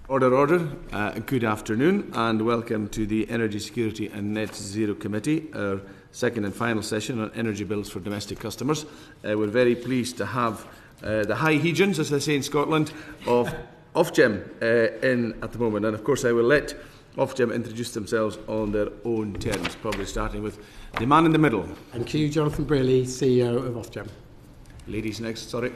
Order. Good afternoon and welcome to the Energy Security and Net Zero Committee, our second and final session on energy bills for domestic customers. We're very pleased to have the high hegians, as they say in Scotland, of Ofgem in at the moment. And of course I will let Ofgem introduce themselves on their own terms, probably starting with the man in the middle. Thank you, Jonathan Brearley, CEO of Ofgem. Ladies next, sorry.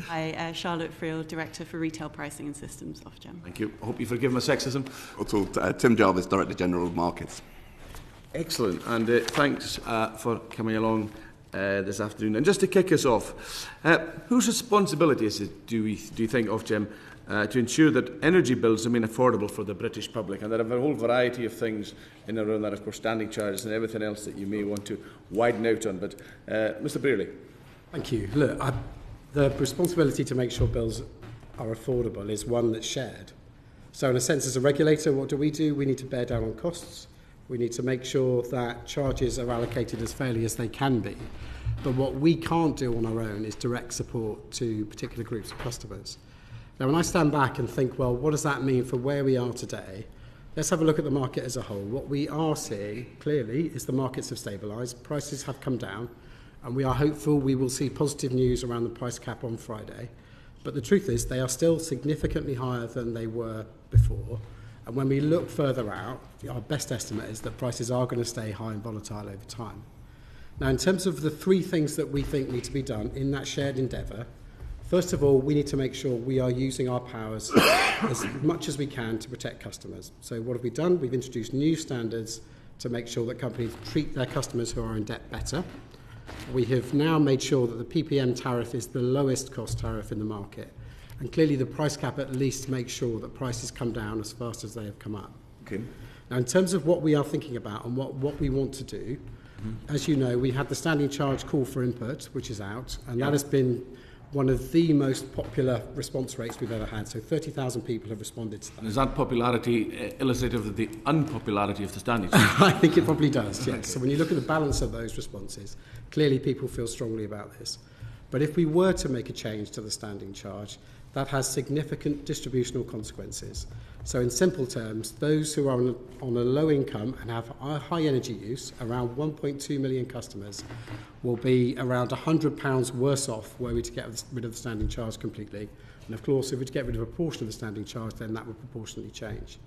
Hi, Charlotte Friel, Director for Retail Pricing and Systems, Ofgem. Thank you. I hope you forgive my sexism. Also, Tim Jarvis, Director General of Markets. Excellent, and thanks for coming along this afternoon. And just to kick us off, whose responsibility is it, do you think, Ofgem, to ensure that energy bills remain affordable for the British public? And there are a whole variety of things in and around that, of course, standing charges and everything else that you may want to widen out on. But Mr. Brearley. Thank you. Look, the responsibility to make sure bills are affordable is one that's shared. So in a sense, as a regulator, what do? We need to bear down on costs. We need to make sure that charges are allocated as fairly as they can be. But what we can't do on our own is direct support to particular groups of customers. Now, when I stand back and think, well, what does that mean for where we are today? Let's have a look at the market as a whole. What we are seeing, clearly, is the markets have stabilised, prices have come down, and we are hopeful we will see positive news around the price cap on Friday. But the truth is they are still significantly higher than they were before. And when we look further out, our best estimate is that prices are going to stay high and volatile over time. Now, in terms of the three things that we think need to be done in that shared endeavour, first of all, we need to make sure we are using our powers as much as we can to protect customers. So what have we done? We've introduced new standards to make sure that companies treat their customers who are in debt better. We have now made sure that the PPM tariff is the lowest cost tariff in the market. And clearly the price cap at least makes sure that prices come down as fast as they have come up. Okay. Now, in terms of what we are thinking about and what we want to do, as you know, we had the standing charge call for input, which is out, and that has been one of the most popular response rates we've ever had. So 30,000 people have responded to that. And is that popularity illustrative of the unpopularity of the standing charge? I think it probably does, yes. Okay. So when you look at the balance of those responses, clearly people feel strongly about this. But if we were to make a change to the standing charge, that has significant distributional consequences. So in simple terms, those who are on a low income and have high energy use, around 1.2 million customers, will be around £100 worse off were we to get rid of the standing charge completely. And of course, if we were to get rid of a portion of the standing charge, then that would proportionally change.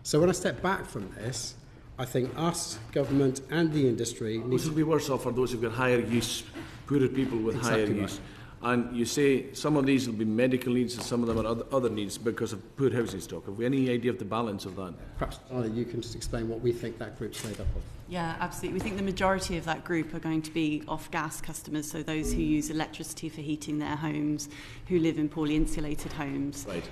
So when I step back from this, I think us, government and the industry... Those will be worse off for those who've got higher use, poorer people with higher use. And you say some of these will be medical needs and some of them are other needs because of poor housing stock. Have we any idea of the balance of that? Perhaps you can just explain what we think that group's made up of. Yeah, absolutely. We think the majority of that group are going to be off-gas customers, so those who use electricity for heating their homes, who live in poorly insulated homes. Right.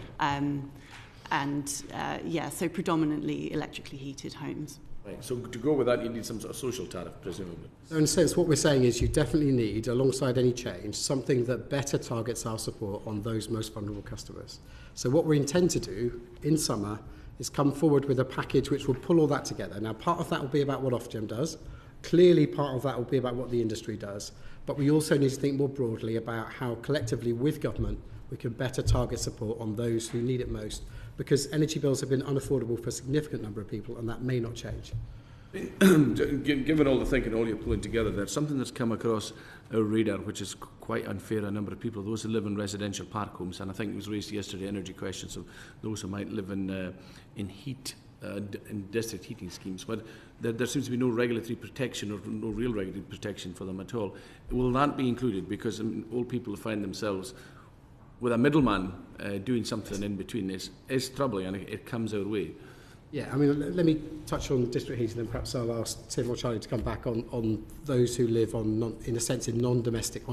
So predominantly electrically heated homes. Right. So to go with that, you need some sort of social tariff, presumably. So in a sense, what we're saying is you definitely need, alongside any change, something that better targets our support on those most vulnerable customers. So what we intend to do in summer is come forward with a package which will pull all that together. Now, part of that will be about what Ofgem does. Clearly, part of that will be about what the industry does. But we also need to think more broadly about how collectively with government we can better target support on those who need it most, because energy bills have been unaffordable for a significant number of people, and that may not change. Given all the thinking, all you're pulling together, there's something that's come across our radar which is quite unfair. A number of people, those who live in residential park homes, and I think it was raised yesterday, energy questions of those who might live in heat, in district heating schemes, but there seems to be no regulatory protection or no real regulatory protection for them at all. Will that be included? Because all people find themselves with a middleman doing something in between is troubling, and it comes our way. Yeah, I mean, let me touch on district heating, and perhaps I'll ask Tim or Charlie to come back on those who live on, non-domestic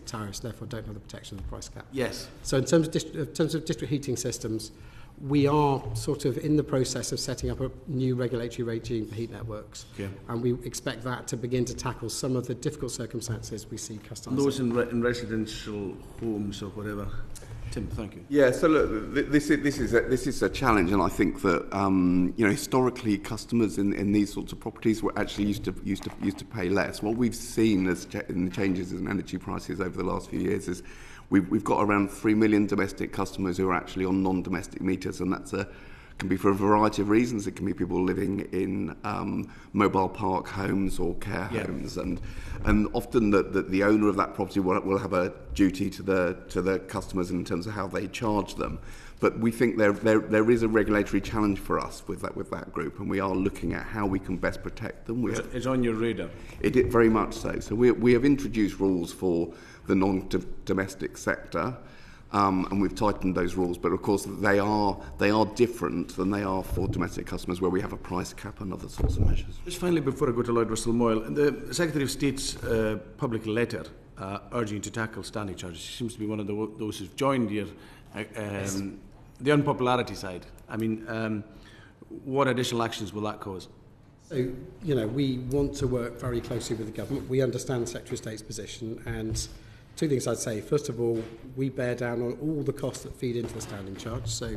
tariffs, therefore don't have the protection of the price cap. Yes. So in terms of district heating systems, we are sort of in the process of setting up a new regulatory regime for heat networks. Okay. And we expect that to begin to tackle some of the difficult circumstances we see customers. And those in residential homes or whatever. Tim, thank you. Yeah, so look, this is a challenge, and I think that historically customers in these sorts of properties were actually used to pay less. What we've seen in the changes in energy prices over the last few years is we've got around 3 million domestic customers who are actually on non-domestic meters, and that's can be for a variety of reasons. It can be people living in mobile park homes or care homes, and often the owner of that property will have a duty to the customers in terms of how they charge them. But we think there is a regulatory challenge for us with that group, and we are looking at how we can best protect them. It's on your radar. It very much so. So we have introduced rules for the non-domestic sector. And we've tightened those rules, but of course they are different than they are for domestic customers, where we have a price cap and other sorts of measures. Just finally, before I go to Lloyd Russell-Moyle, the Secretary of State's public letter urging to tackle standing charges, she seems to be one of those who've joined your the unpopularity side. I mean, what additional actions will that cause? So, we want to work very closely with the government. We understand the Secretary of State's position, and two things I'd say. First of all, we bear down on all the costs that feed into the standing charge. So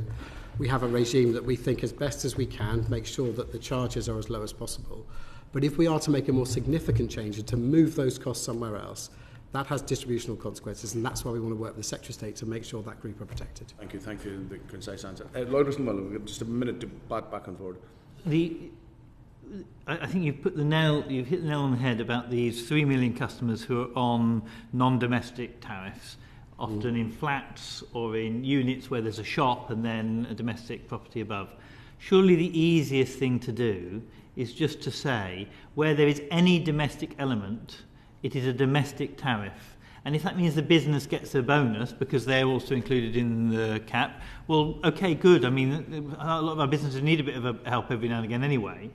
we have a regime that we think as best as we can make sure that the charges are as low as possible. But if we are to make a more significant change and to move those costs somewhere else, that has distributional consequences, and that's why we want to work with the Secretary of State to make sure that group are protected. Thank you for the concise answer. Lloyd Russell-Moyle, we've got just a minute to back and forward. I think you've hit the nail on the head about these 3 million customers who are on non-domestic tariffs, often in flats or in units where there's a shop and then a domestic property above. Surely the easiest thing to do is just to say, where there is any domestic element, it is a domestic tariff. And if that means the business gets a bonus because they're also included in the cap, well, okay, good. I mean, a lot of our businesses need a bit of a help every now and again anyway,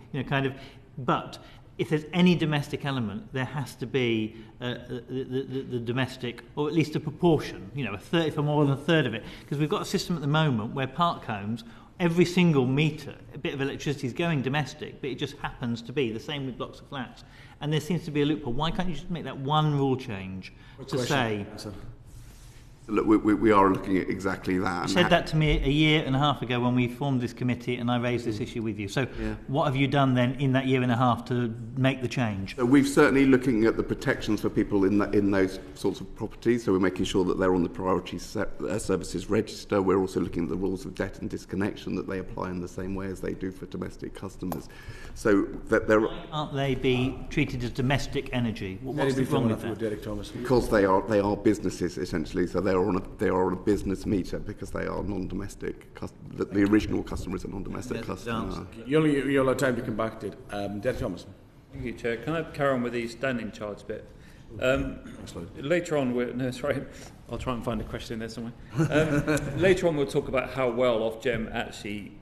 But if there's any domestic element, there has to be the domestic, or at least a proportion, a third, for more than a third of it. Because we've got a system at the moment where park homes, every single metre, a bit of electricity is going domestic, but it just happens to be the same with blocks of flats. And there seems to be a loophole. Why can't you just make that one rule change to say... Look, we are looking at exactly that. You said that to me a year and a half ago when we formed this committee, and I raised this issue with you. So what have you done then in that year and a half to make the change? So we're certainly looking at the protections for people in those sorts of properties. So we're making sure that they're on the priority services register. We're also looking at the rules of debt and disconnection, that they apply in the same way as they do for domestic customers. So that they're... Why can't they be treated as domestic energy? What's wrong with that? Derek Thomas. Because they are businesses essentially. So they are on a business meter because they are non-domestic. The original customer is a non-domestic customer. You'll have time to come back to it. Derek Thomas. Thank you, Chair. Can I carry on with the standing charge bit? Later on, I'll try and find a question in there somewhere. Later on, we'll talk about how well Ofgem actually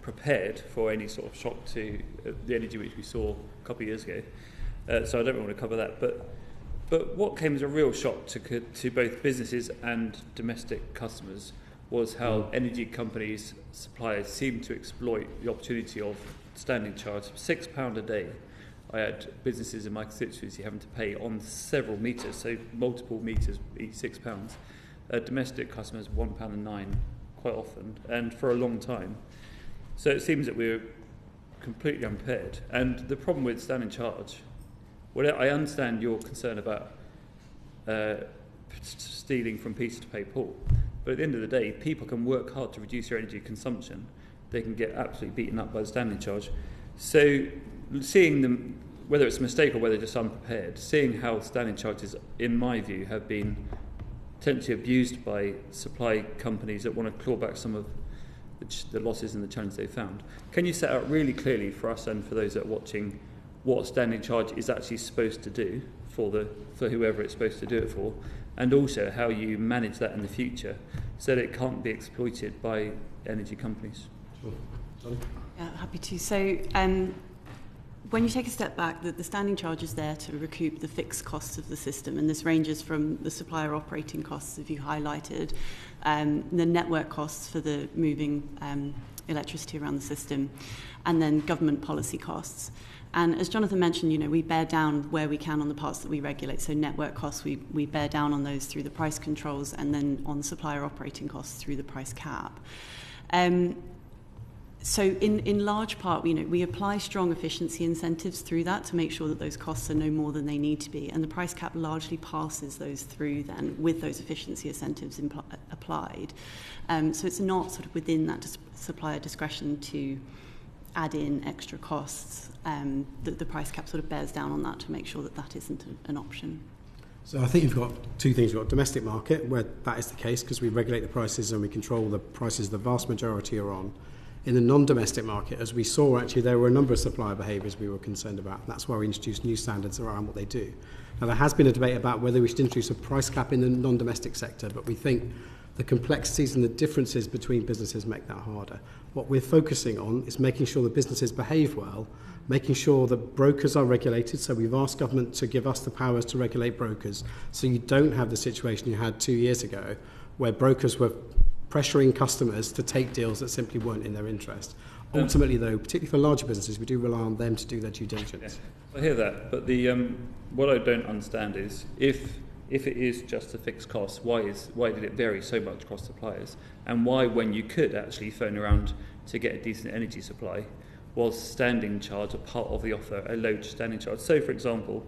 prepared for any sort of shock to the energy which we saw a couple of years ago. So I don't want to cover that, But what came as a real shock to both businesses and domestic customers was how energy companies, suppliers, seemed to exploit the opportunity of standing charge. £6 a day. I had businesses in my constituency having to pay on several metres, so multiple metres, each £6. Domestic customers, £1.09 quite often, and for a long time. So it seems that we're completely unprepared. And the problem with standing charge... Well, I understand your concern about stealing from Peter to pay Paul, but at the end of the day, people can work hard to reduce their energy consumption. They can get absolutely beaten up by the standing charge. So seeing them, whether it's a mistake or whether they're just unprepared, seeing how standing charges, in my view, have been potentially abused by supply companies that want to claw back some of the losses and the challenge they found. Can you set out really clearly for us and for those that are watching what standing charge is actually supposed to do for whoever it's supposed to do it for, and also how you manage that in the future so that it can't be exploited by energy companies? Sure. Yeah, happy to. So when you take a step back, the standing charge is there to recoup the fixed costs of the system, and this ranges from the supplier operating costs, as you highlighted, the network costs for the moving electricity around the system, and then government policy costs. And as Jonathan mentioned, we bear down where we can on the parts that we regulate. So network costs, we bear down on those through the price controls, and then on supplier operating costs through the price cap. So in large part, we apply strong efficiency incentives through that to make sure that those costs are no more than they need to be. And the price cap largely passes those through then with those efficiency incentives applied. So it's not sort of within that supplier discretion to add in extra costs. The price cap sort of bears down on that to make sure that that isn't an option. So I think you've got two things. You've got domestic market, where that is the case because we regulate the prices and we control the prices the vast majority are on. In the non-domestic market, as we saw, actually, there were a number of supplier behaviours we were concerned about. That's why we introduced new standards around what they do. Now, there has been a debate about whether we should introduce a price cap in the non-domestic sector, but we think the complexities and the differences between businesses make that harder. What we're focusing on is making sure that businesses behave well, making sure that brokers are regulated. So we've asked government to give us the powers to regulate brokers, so you don't have the situation you had 2 years ago, where brokers were pressuring customers to take deals that simply weren't in their interest. Ultimately, though, particularly for larger businesses, we do rely on them to do their due diligence. Yeah, I hear that, but the what I don't understand is if it is just a fixed cost, why did it vary so much across suppliers, and why, when you could actually phone around to get a decent energy supply, was standing charge a part of the offer, a low standing charge? So, for example,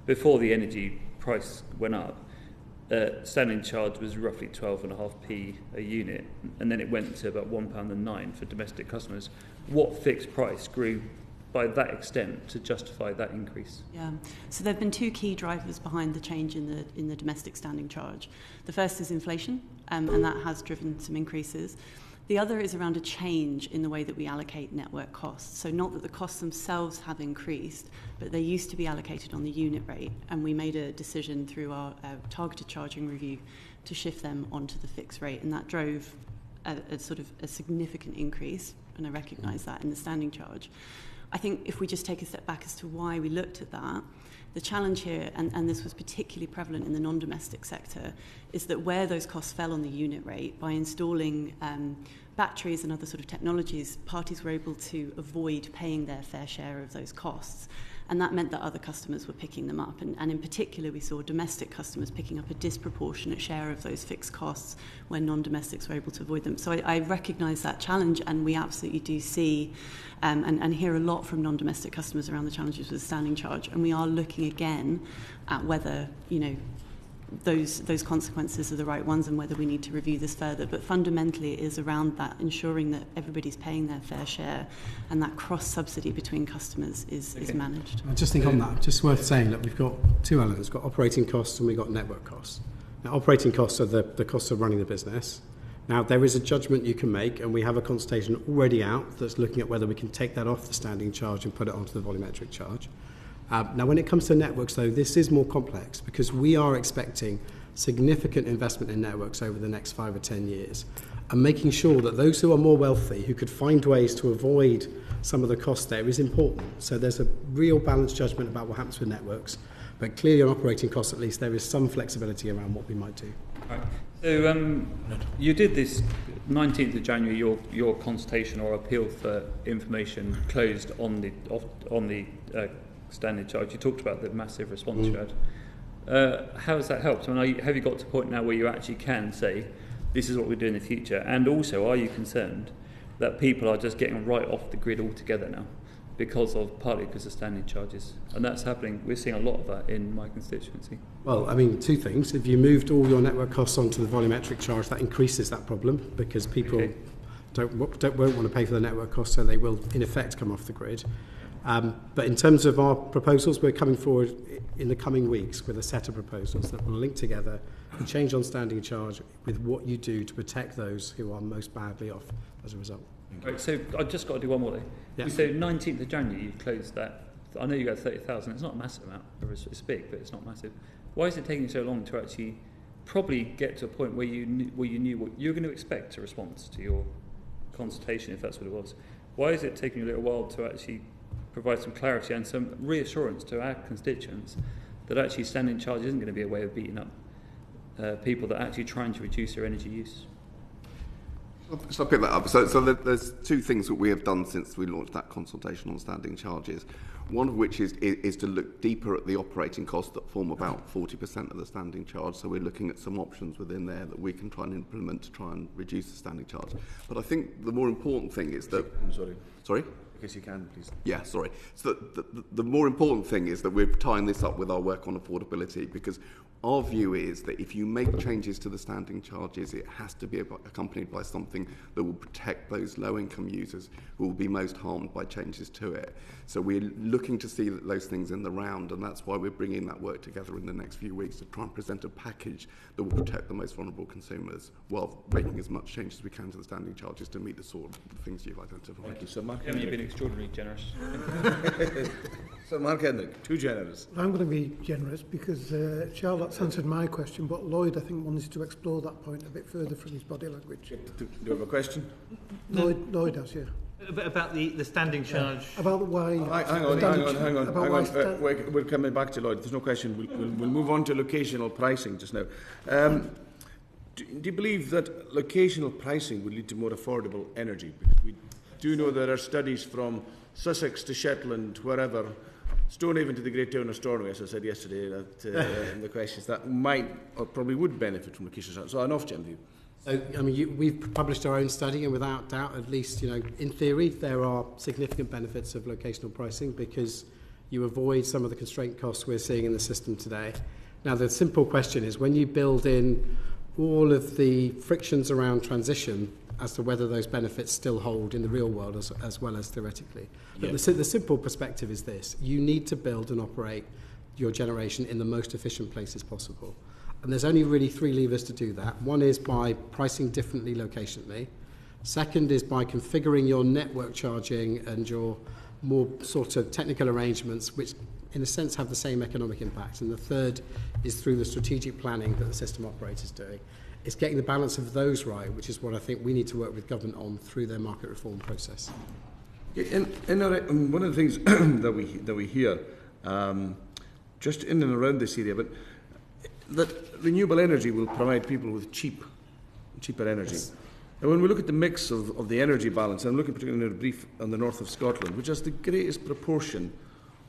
before the energy price went up, standing charge was roughly 12.5p a unit, and then it went to about £1.09 for domestic customers. What fixed price grew by that extent to justify that increase? Yeah, so there have been two key drivers behind the change in the domestic standing charge. The first is inflation, and that has driven some increases. The other is around a change in the way that we allocate network costs. So not that the costs themselves have increased, but they used to be allocated on the unit rate, and we made a decision through our targeted charging review to shift them onto the fixed rate, and that drove a sort of a significant increase, and I recognise that in the standing charge. I think if we just take a step back as to why we looked at that, the challenge here, and this was particularly prevalent in the non-domestic sector, is that where those costs fell on the unit rate, by installing batteries and other sort of technologies, parties were able to avoid paying their fair share of those costs. And that meant that other customers were picking them up. And in particular, we saw domestic customers picking up a disproportionate share of those fixed costs when non-domestics were able to avoid them. So I recognise that challenge, and we absolutely do see and hear a lot from non-domestic customers around the challenges with the standing charge. And we are looking again at whether, those consequences are the right ones and whether we need to review this further. But fundamentally, it is around that, ensuring that everybody's paying their fair share and that cross-subsidy between customers is managed. I just think on that, just worth saying that we've got two elements. We've got operating costs and we've got network costs. Now, operating costs are the costs of running the business. Now, there is a judgment you can make, and we have a consultation already out that's looking at whether we can take that off the standing charge and put it onto the volumetric charge. Now, when it comes to networks, though, this is more complex because we are expecting significant investment in networks over the next 5 or 10 years, and making sure that those who are more wealthy, who could find ways to avoid some of the costs there, is important. So there's a real balanced judgment about what happens with networks, but clearly on operating costs at least there is some flexibility around what we might do. Right. So you did this 19th of January, your consultation or appeal for information closed on the standing charge. You talked about the massive response you had. How has that helped? I mean, have you got to a point now where you actually can say, this is what we do in the future? And also, are you concerned that people are just getting right off the grid altogether now partly because of standing charges? And that's happening. We're seeing a lot of that in my constituency. Well, I mean, two things. If you moved all your network costs onto the volumetric charge, that increases that problem because people won't want to pay for the network costs, so they will, in effect, come off the grid. But in terms of our proposals, we're coming forward in the coming weeks with a set of proposals that will link together the change on standing charge with what you do to protect those who are most badly off as a result. Right, so I've just got to do one more thing. Yeah. So 19th of January, you closed that. I know you got 30,000. It's not a massive amount. It's big, but it's not massive. Why is it taking so long to actually probably get to a point where you knew what you were going to expect a response to your consultation, if that's what it was? Why is it taking a little while to actually provide some clarity and some reassurance to our constituents that actually standing charge isn't going to be a way of beating up people that are actually trying to reduce their energy use? So I'll pick that up. So there's two things that we have done since we launched that consultation on standing charges. One of which is to look deeper at the operating costs that form about 40% of the standing charge. So we're looking at some options within there that we can try and implement to try and reduce the standing charge. But I think the more important thing is that... Sorry? Because you can, please. Yeah, sorry. So the more important thing is that we're tying this up with our work on affordability, because our view is that if you make changes to the standing charges, it has to be accompanied by something that will protect those low-income users who will be most harmed by changes to it. So we're looking to see those things in the round, and that's why we're bringing that work together in the next few weeks to try and present a package that will protect the most vulnerable consumers while making as much change as we can to the standing charges to meet the sort of things you've identified. Thank you, Sir Mark. You've been extraordinarily generous. Sir Mark Hendrick, too generous. I'm going to be generous because Charlotte's answered my question, but Lloyd, I think, wanted to explore that point a bit further from his body language. Do you have a question? Lloyd has, yeah. About the standing charge. About why... Hang on. We're coming back to Lloyd. There's no question. We'll move on to locational pricing just now. Do you believe that locational pricing would lead to more affordable energy? Because we do know there are studies from Sussex to Shetland, wherever, Stonehaven to the great town of Stornoway, as I said yesterday, that in the questions, that might or probably would benefit from locational. So an Ofgem view. So, I mean, we've published our own study, and without doubt, at least, in theory, there are significant benefits of locational pricing because you avoid some of the constraint costs we're seeing in the system today. Now, the simple question is, when you build in all of the frictions around transition as to whether those benefits still hold in the real world as well as theoretically. But the simple perspective is this. You need to build and operate your generation in the most efficient places possible. And there's only really three levers to do that. One is by pricing differently locationally. Second is by configuring your network charging and your more sort of technical arrangements, which in a sense have the same economic impact. And the third is through the strategic planning that the system operator is doing. It's getting the balance of those right, which is what I think we need to work with government on through their market reform process. One of the things that we hear, just in and around this area, but that renewable energy will provide people with cheaper energy. Yes. And when we look at the mix of the energy balance, I'm looking particularly in a brief on the north of Scotland, which has the greatest proportion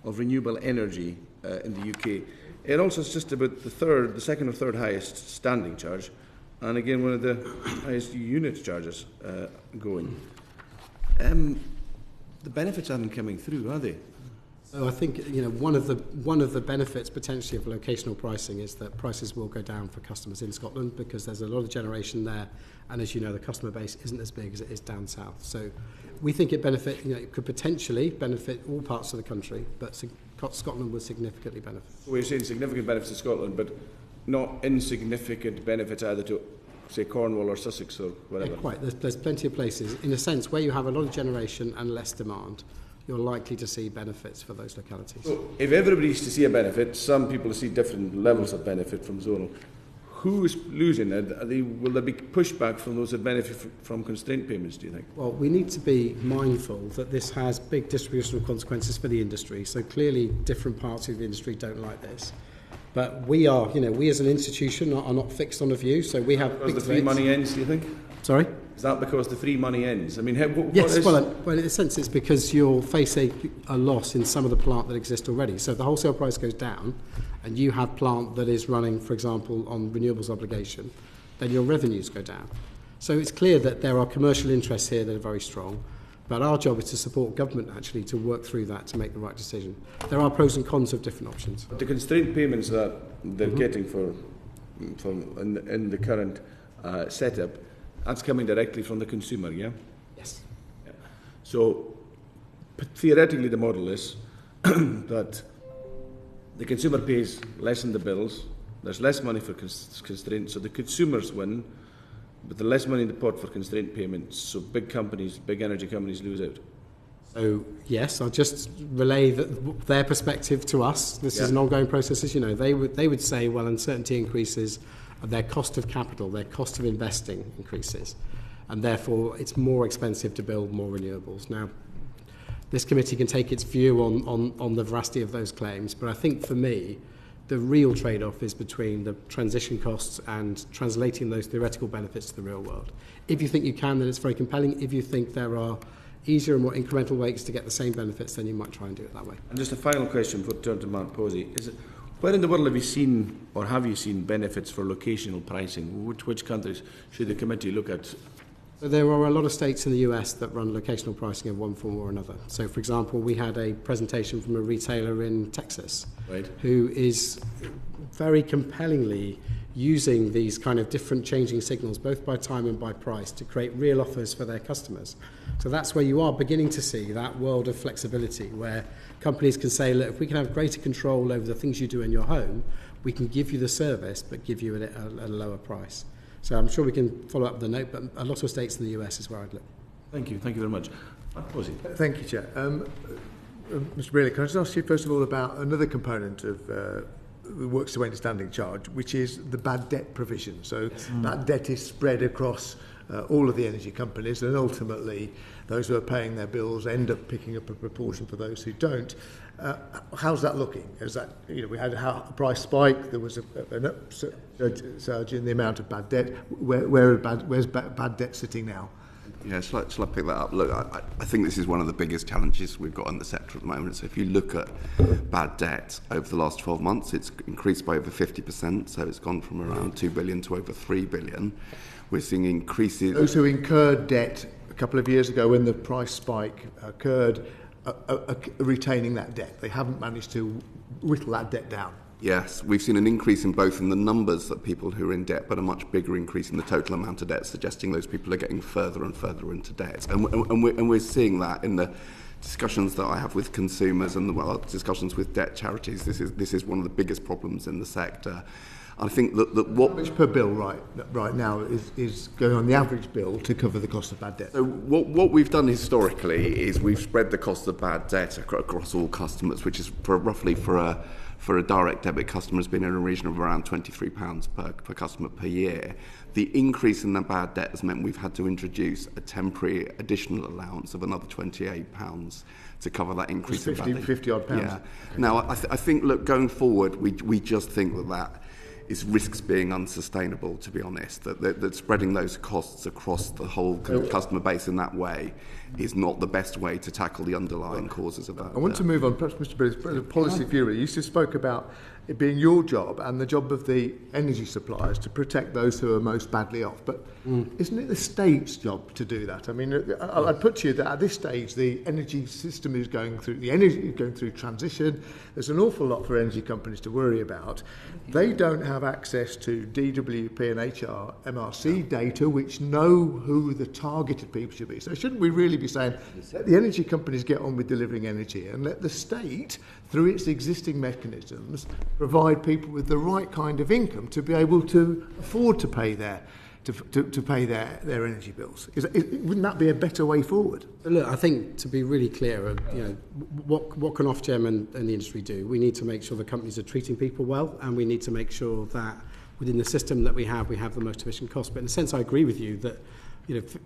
of renewable energy in the UK. It also is just about the second or third highest standing charge, and again one of the highest unit charges going. The benefits aren't coming through, are they? So I think one of the benefits potentially of locational pricing is that prices will go down for customers in Scotland because there's a lot of generation there, and as you know, the customer base isn't as big as it is down south. So we think it could potentially benefit all parts of the country, but Scotland would significantly benefit. We're seeing significant benefits to Scotland, but not insignificant benefits either to, say, Cornwall or Sussex or whatever. Yeah, quite. There's plenty of places, in a sense, where you have a lot of generation and less demand. You're likely to see benefits for those localities. So if everybody's to see a benefit, some people see different levels of benefit from zonal. Who's losing it? Will there be pushback from those that benefit from constraint payments, do you think? Well, we need to be mindful that this has big distributional consequences for the industry. So clearly different parts of the industry don't like this. But we as an institution are not fixed on a view. So we have big the free money ends, do you think? Sorry? Is that because the free money ends? I mean, yes, well, in a sense, it's because you'll face a loss in some of the plant that exists already. So if the wholesale price goes down and you have plant that is running, for example, on renewables obligation, then your revenues go down. So it's clear that there are commercial interests here that are very strong, but our job is to support government, actually, to work through that to make the right decision. There are pros and cons of different options. But the constraint payments that they're getting in the current setup, that's coming directly from the consumer, yeah? Yes. Yeah. So, theoretically, the model is that the consumer pays less in the bills, there's less money for constraints, so the consumers win, but the less money in the pot for constraint payments, so big energy companies lose out. So, yes, I'll just relay their perspective to us. This is an ongoing process, as you know. They would say, well, uncertainty increases, their cost of capital, their cost of investing increases, and therefore it's more expensive to build more renewables. Now, this committee can take its view on the veracity of those claims, but I think for me, The real trade-off is between the transition costs and translating those theoretical benefits to the real world. If you think you can, then it's very compelling. If you think there are easier and more incremental ways to get the same benefits, then you might try and do it that way. And just a final question before I turn to Mark Posey. Where in the world have you seen benefits for locational pricing? Which countries should the committee look at? So there are a lot of states in the US that run locational pricing of one form or another. So, for example, we had a presentation from a retailer in Texas, right, who is very compellingly using these kind of different changing signals, both by time and by price, to create real offers for their customers. So that's where you are beginning to see that world of flexibility, where companies can say, look, if we can have greater control over the things you do in your home, we can give you the service, but give you it at a lower price. So I'm sure we can follow up with a note, but a lot of states in the US is where I'd look. Thank you very much. Thank you, Chair. Mr. Brearley, can I just ask you first of all about another component of works to end standing charge, which is the bad debt provision. So that debt is spread across all of the energy companies, and ultimately those who are paying their bills end up picking up a proportion for those who don't. How's that looking? Is that, we had a price spike, there was an upsurge in the amount of bad debt. Where's bad debt sitting now? Yeah, shall I pick that up? Look, I think this is one of the biggest challenges we've got in the sector at the moment. So if you look at bad debt over the last 12 months, it's increased by over 50%. So it's gone from around 2 billion to over 3 billion. We're seeing increases. Those who incurred debt a couple of years ago when the price spike occurred are retaining that debt. They haven't managed to whittle that debt down. Yes, we've seen an increase in both in the numbers of people who are in debt, but a much bigger increase in the total amount of debt, suggesting those people are getting further and further into debt. And we're seeing that in the discussions that I have with consumers and the discussions with debt charities. This is one of the biggest problems in the sector. I think that what... How much per bill right now is going on the average bill to cover the cost of bad debt? So what we've done historically is we've spread the cost of bad debt across all customers, which is roughly for a direct debit customer has been in a region of around £23 per customer per year. The increase in the bad debt has meant we've had to introduce a temporary additional allowance of another £28 to cover that increase in bad debt. 50 odd pounds. Yeah. Now, I think, look, going forward, we just think that is risks being unsustainable, to be honest, that spreading those costs across the whole customer base in that way is not the best way to tackle the underlying causes of that. I want to move on, perhaps, Mr. Brearley, as a policy viewer. You just spoke about it being your job and the job of the energy suppliers to protect those who are most badly off. But isn't it the state's job to do that? I mean, I'd put to you that at this stage, the energy system is going through transition. There's an awful lot for energy companies to worry about. They don't have access to DWP and MRC data, which know who the targeted people should be. So shouldn't we really be saying, let the energy companies get on with delivering energy and let the state, through its existing mechanisms, provide people with the right kind of income to be able to afford to pay their energy bills? Wouldn't that be a better way forward? Look, I think to be really clear, what can Ofgem and the industry do? We need to make sure the companies are treating people well, and we need to make sure that within the system that we have the most efficient cost. But in a sense, I agree with you that,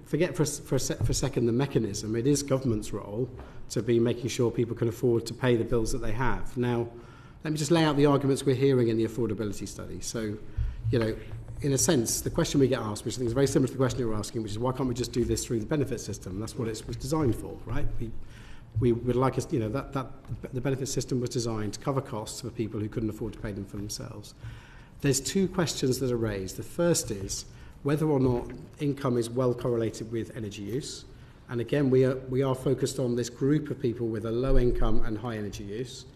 forget for a second the mechanism. It is government's role to be making sure people can afford to pay the bills that they have. Now, let me just lay out the arguments we're hearing in the affordability study. So, in a sense, the question we get asked, which I think is very similar to the question you were asking, which is why can't we just do this through the benefit system? That's what it was designed for, right? We would like us, that the benefit system was designed to cover costs for people who couldn't afford to pay them for themselves. There's two questions that are raised. The first is whether or not income is well correlated with energy use. And again, we are focused on this group of people with a low income and high energy use.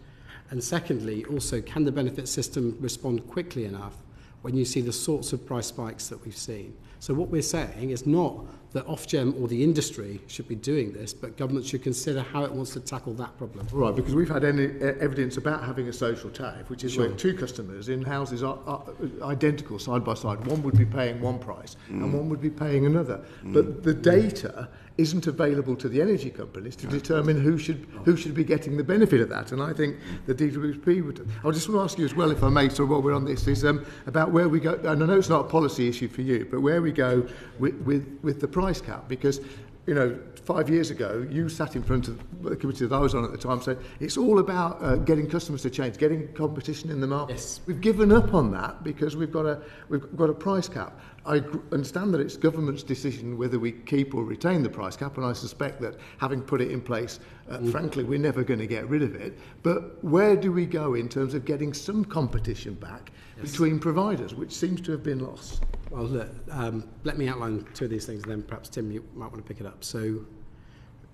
And secondly, also, can the benefit system respond quickly enough when you see the sorts of price spikes that we've seen? So what we're saying is not that Ofgem or the industry should be doing this, but government should consider how it wants to tackle that problem. Right, because we've had evidence about having a social tariff, which is where two customers in houses are identical side by side. One would be paying one price and one would be paying another. But the data isn't available to the energy companies to determine who should be getting the benefit of that. And I think the DWP would... I just want to ask you as well, if I may, so while we're on this, is about where we go, and I know it's not a policy issue for you, but where we go with the price cap, because you know, 5 years ago, you sat in front of the committee that I was on at the time saying it's all about getting customers to change, getting competition in the market. Yes. We've given up on that because we've got a price cap. I understand that it's government's decision whether we keep or retain the price cap, and I suspect that having put it in place, frankly, we're never going to get rid of it. But where do we go in terms of getting some competition back between providers, which seems to have been lost? Well, look, let me outline two of these things, and then perhaps, Tim, you might want to pick it up. So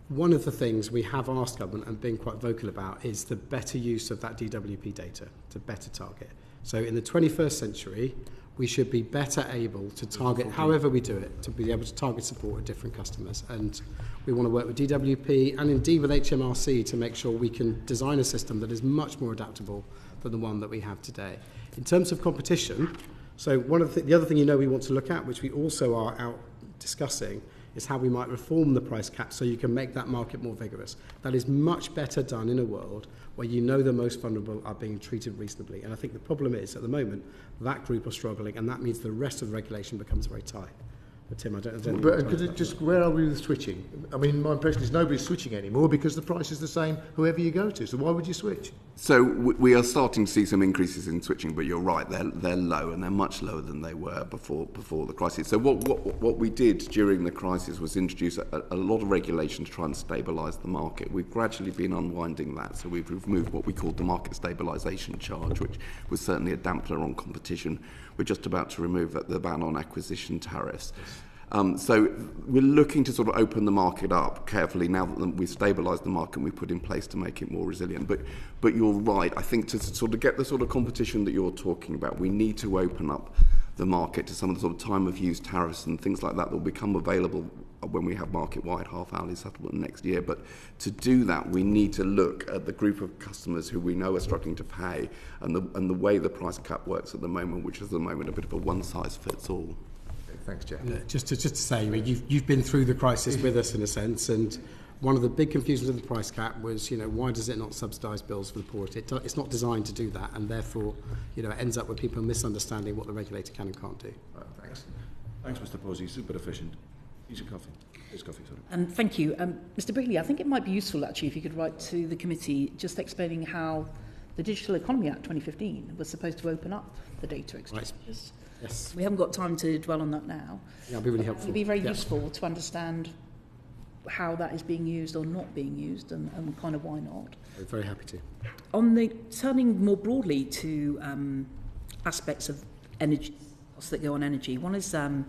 one of the things we have asked government and been quite vocal about is the better use of that DWP data to better target. So in the 21st century, we should be better able to target, however we do it, to be able to target support at different customers. And we want to work with DWP and indeed with HMRC to make sure we can design a system that is much more adaptable than the one that we have today. In terms of competition, so one of the other thing we want to look at, which we also are out discussing, is how we might reform the price cap so you can make that market more vigorous. That is much better done in a world where you know the most vulnerable are being treated reasonably. And I think the problem is, at the moment, that group are struggling, and that means the rest of the regulation becomes very tight. But Tim, I don't know. But where are we with switching? I mean, my impression is nobody's switching anymore because the price is the same whoever you go to. So why would you switch? So we are starting to see some increases in switching, but you're right, they're low, and they're much lower than they were before the crisis. So what we did during the crisis was introduce a lot of regulation to try and stabilise the market. We've gradually been unwinding that, so we've removed what we called the market stabilisation charge, which was certainly a dampener on competition. We're just about to remove the ban on acquisition tariffs. So we're looking to sort of open the market up carefully now that we've stabilised the market and we've put in place to make it more resilient. But you're right, I think to sort of get the sort of competition that you're talking about, we need to open up the market to some of the sort of time of use tariffs and things like that will become available when we have market-wide half-hourly settlement next year. But to do that, we need to look at the group of customers who we know are struggling to pay and the way the price cap works at the moment, which is at the moment a bit of a one-size-fits-all. Thanks, Jeff. Just to say, you've been through the crisis with us in a sense, and one of the big confusions of the price cap was, why does it not subsidise bills for the poor? It's not designed to do that, and therefore, it ends up with people misunderstanding what the regulator can and can't do. Thanks. Thanks, Mr. Posey. Super efficient. Here's your coffee. Here's coffee, sorry. Thank you. Mr. Brearley, I think it might be useful, actually, if you could write to the committee just explaining how the Digital Economy Act 2015 was supposed to open up the data exchanges. Right. Yes. We haven't got time to dwell on that now. Yeah, it'll be really helpful. It'd be very useful to understand how that is being used or not being used and kind of why not. I'm very happy to. On the turning more broadly to aspects of energy, costs that go on energy, one is, are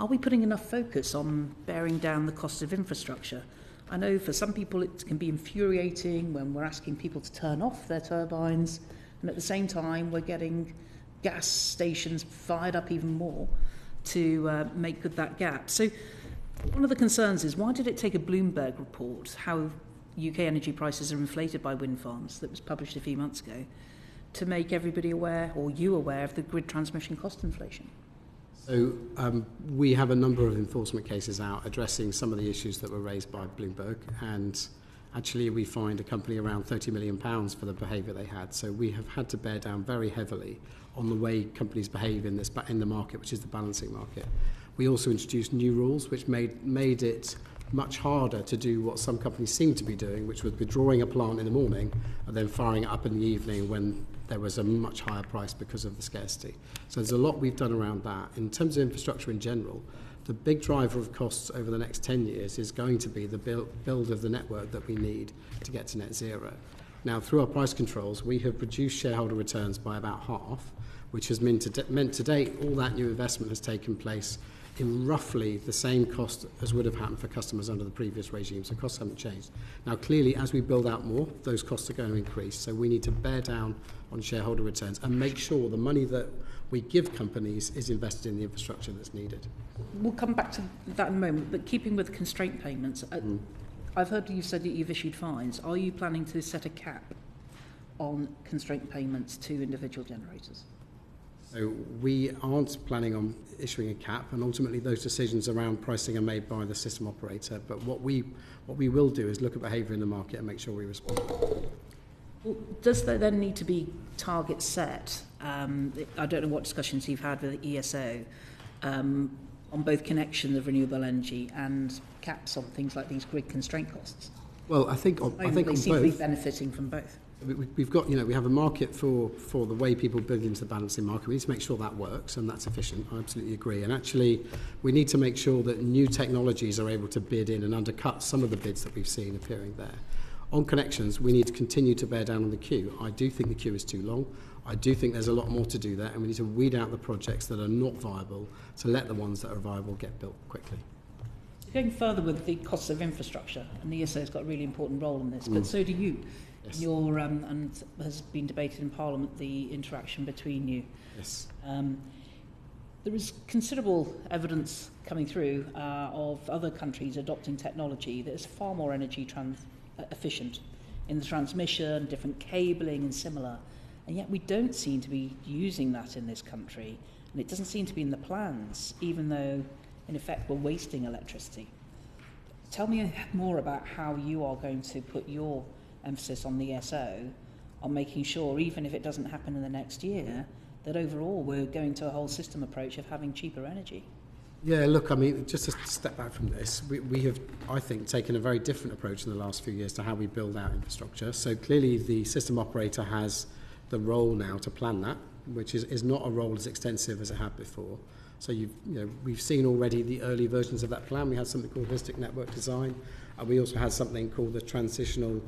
we putting enough focus on bearing down the cost of infrastructure? I know for some people it can be infuriating when we're asking people to turn off their turbines, and at the same time we're getting gas stations fired up even more to make good that gap. So one of the concerns is, why did it take a Bloomberg report, how UK energy prices are inflated by wind farms, that was published a few months ago, to make everybody aware, or you aware, of the grid transmission cost inflation? So we have a number of enforcement cases out addressing some of the issues that were raised by Bloomberg, and actually we fined a company around £30 million for the behaviour they had. So we have had to bear down very heavily on the way companies behave in the market, which is the balancing market. We also introduced new rules which made it much harder to do what some companies seem to be doing, which was withdrawing a plant in the morning and then firing it up in the evening when there was a much higher price because of the scarcity. So there's a lot we've done around that. In terms of infrastructure in general, the big driver of costs over the next 10 years is going to be the build of the network that we need to get to net zero. Now, through our price controls, we have reduced shareholder returns by about half, which has meant to date all that new investment has taken place in roughly the same cost as would have happened for customers under the previous regime, so costs haven't changed. Now, clearly, as we build out more, those costs are going to increase, so we need to bear down on shareholder returns and make sure the money that we give companies is invested in the infrastructure that's needed. We'll come back to that in a moment, but keeping with constraint payments, I've heard you said that you've issued fines. Are you planning to set a cap on constraint payments to individual generators? So we aren't planning on issuing a cap, and ultimately those decisions around pricing are made by the system operator. But what we will do is look at behaviour in the market and make sure we respond. Well, does there then need to be targets set? I don't know what discussions you've had with the ESO. on both connection of renewable energy and caps on things like these grid constraint costs? Well, I think on They seem to be both, benefiting from both. we've got, we have a market for the way people build into the balancing market. We need to make sure that works and that's efficient. I absolutely agree. And actually, we need to make sure that new technologies are able to bid in and undercut some of the bids that we've seen appearing there. On connections, we need to continue to bear down on the queue. I do think the queue is too long. I do think there's a lot more to do there, and we need to weed out the projects that are not viable to let the ones that are viable get built quickly. Going further with the costs of infrastructure, and the ESO has got a really important role in this, but so do you. Yes. Your and has been debated in Parliament the interaction between you. Yes. There is considerable evidence coming through of other countries adopting technology that is far more energy efficient in the transmission, different cabling and similar, and yet we don't seem to be using that in this country, and it doesn't seem to be in the plans, even though in effect we're wasting electricity. Tell me more about how you are going to put your emphasis on the ESO on making sure, even if it doesn't happen in the next year, that overall we're going to a whole system approach of having cheaper energy. Yeah, look, I mean, just to step back from this, we have, I think, taken a very different approach in the last few years to how we build out infrastructure. So clearly the system operator has the role now to plan that, which is not a role as extensive as it had before. So we've seen already the early versions of that plan. We had something called Holistic Network Design, and we also had something called the Transitional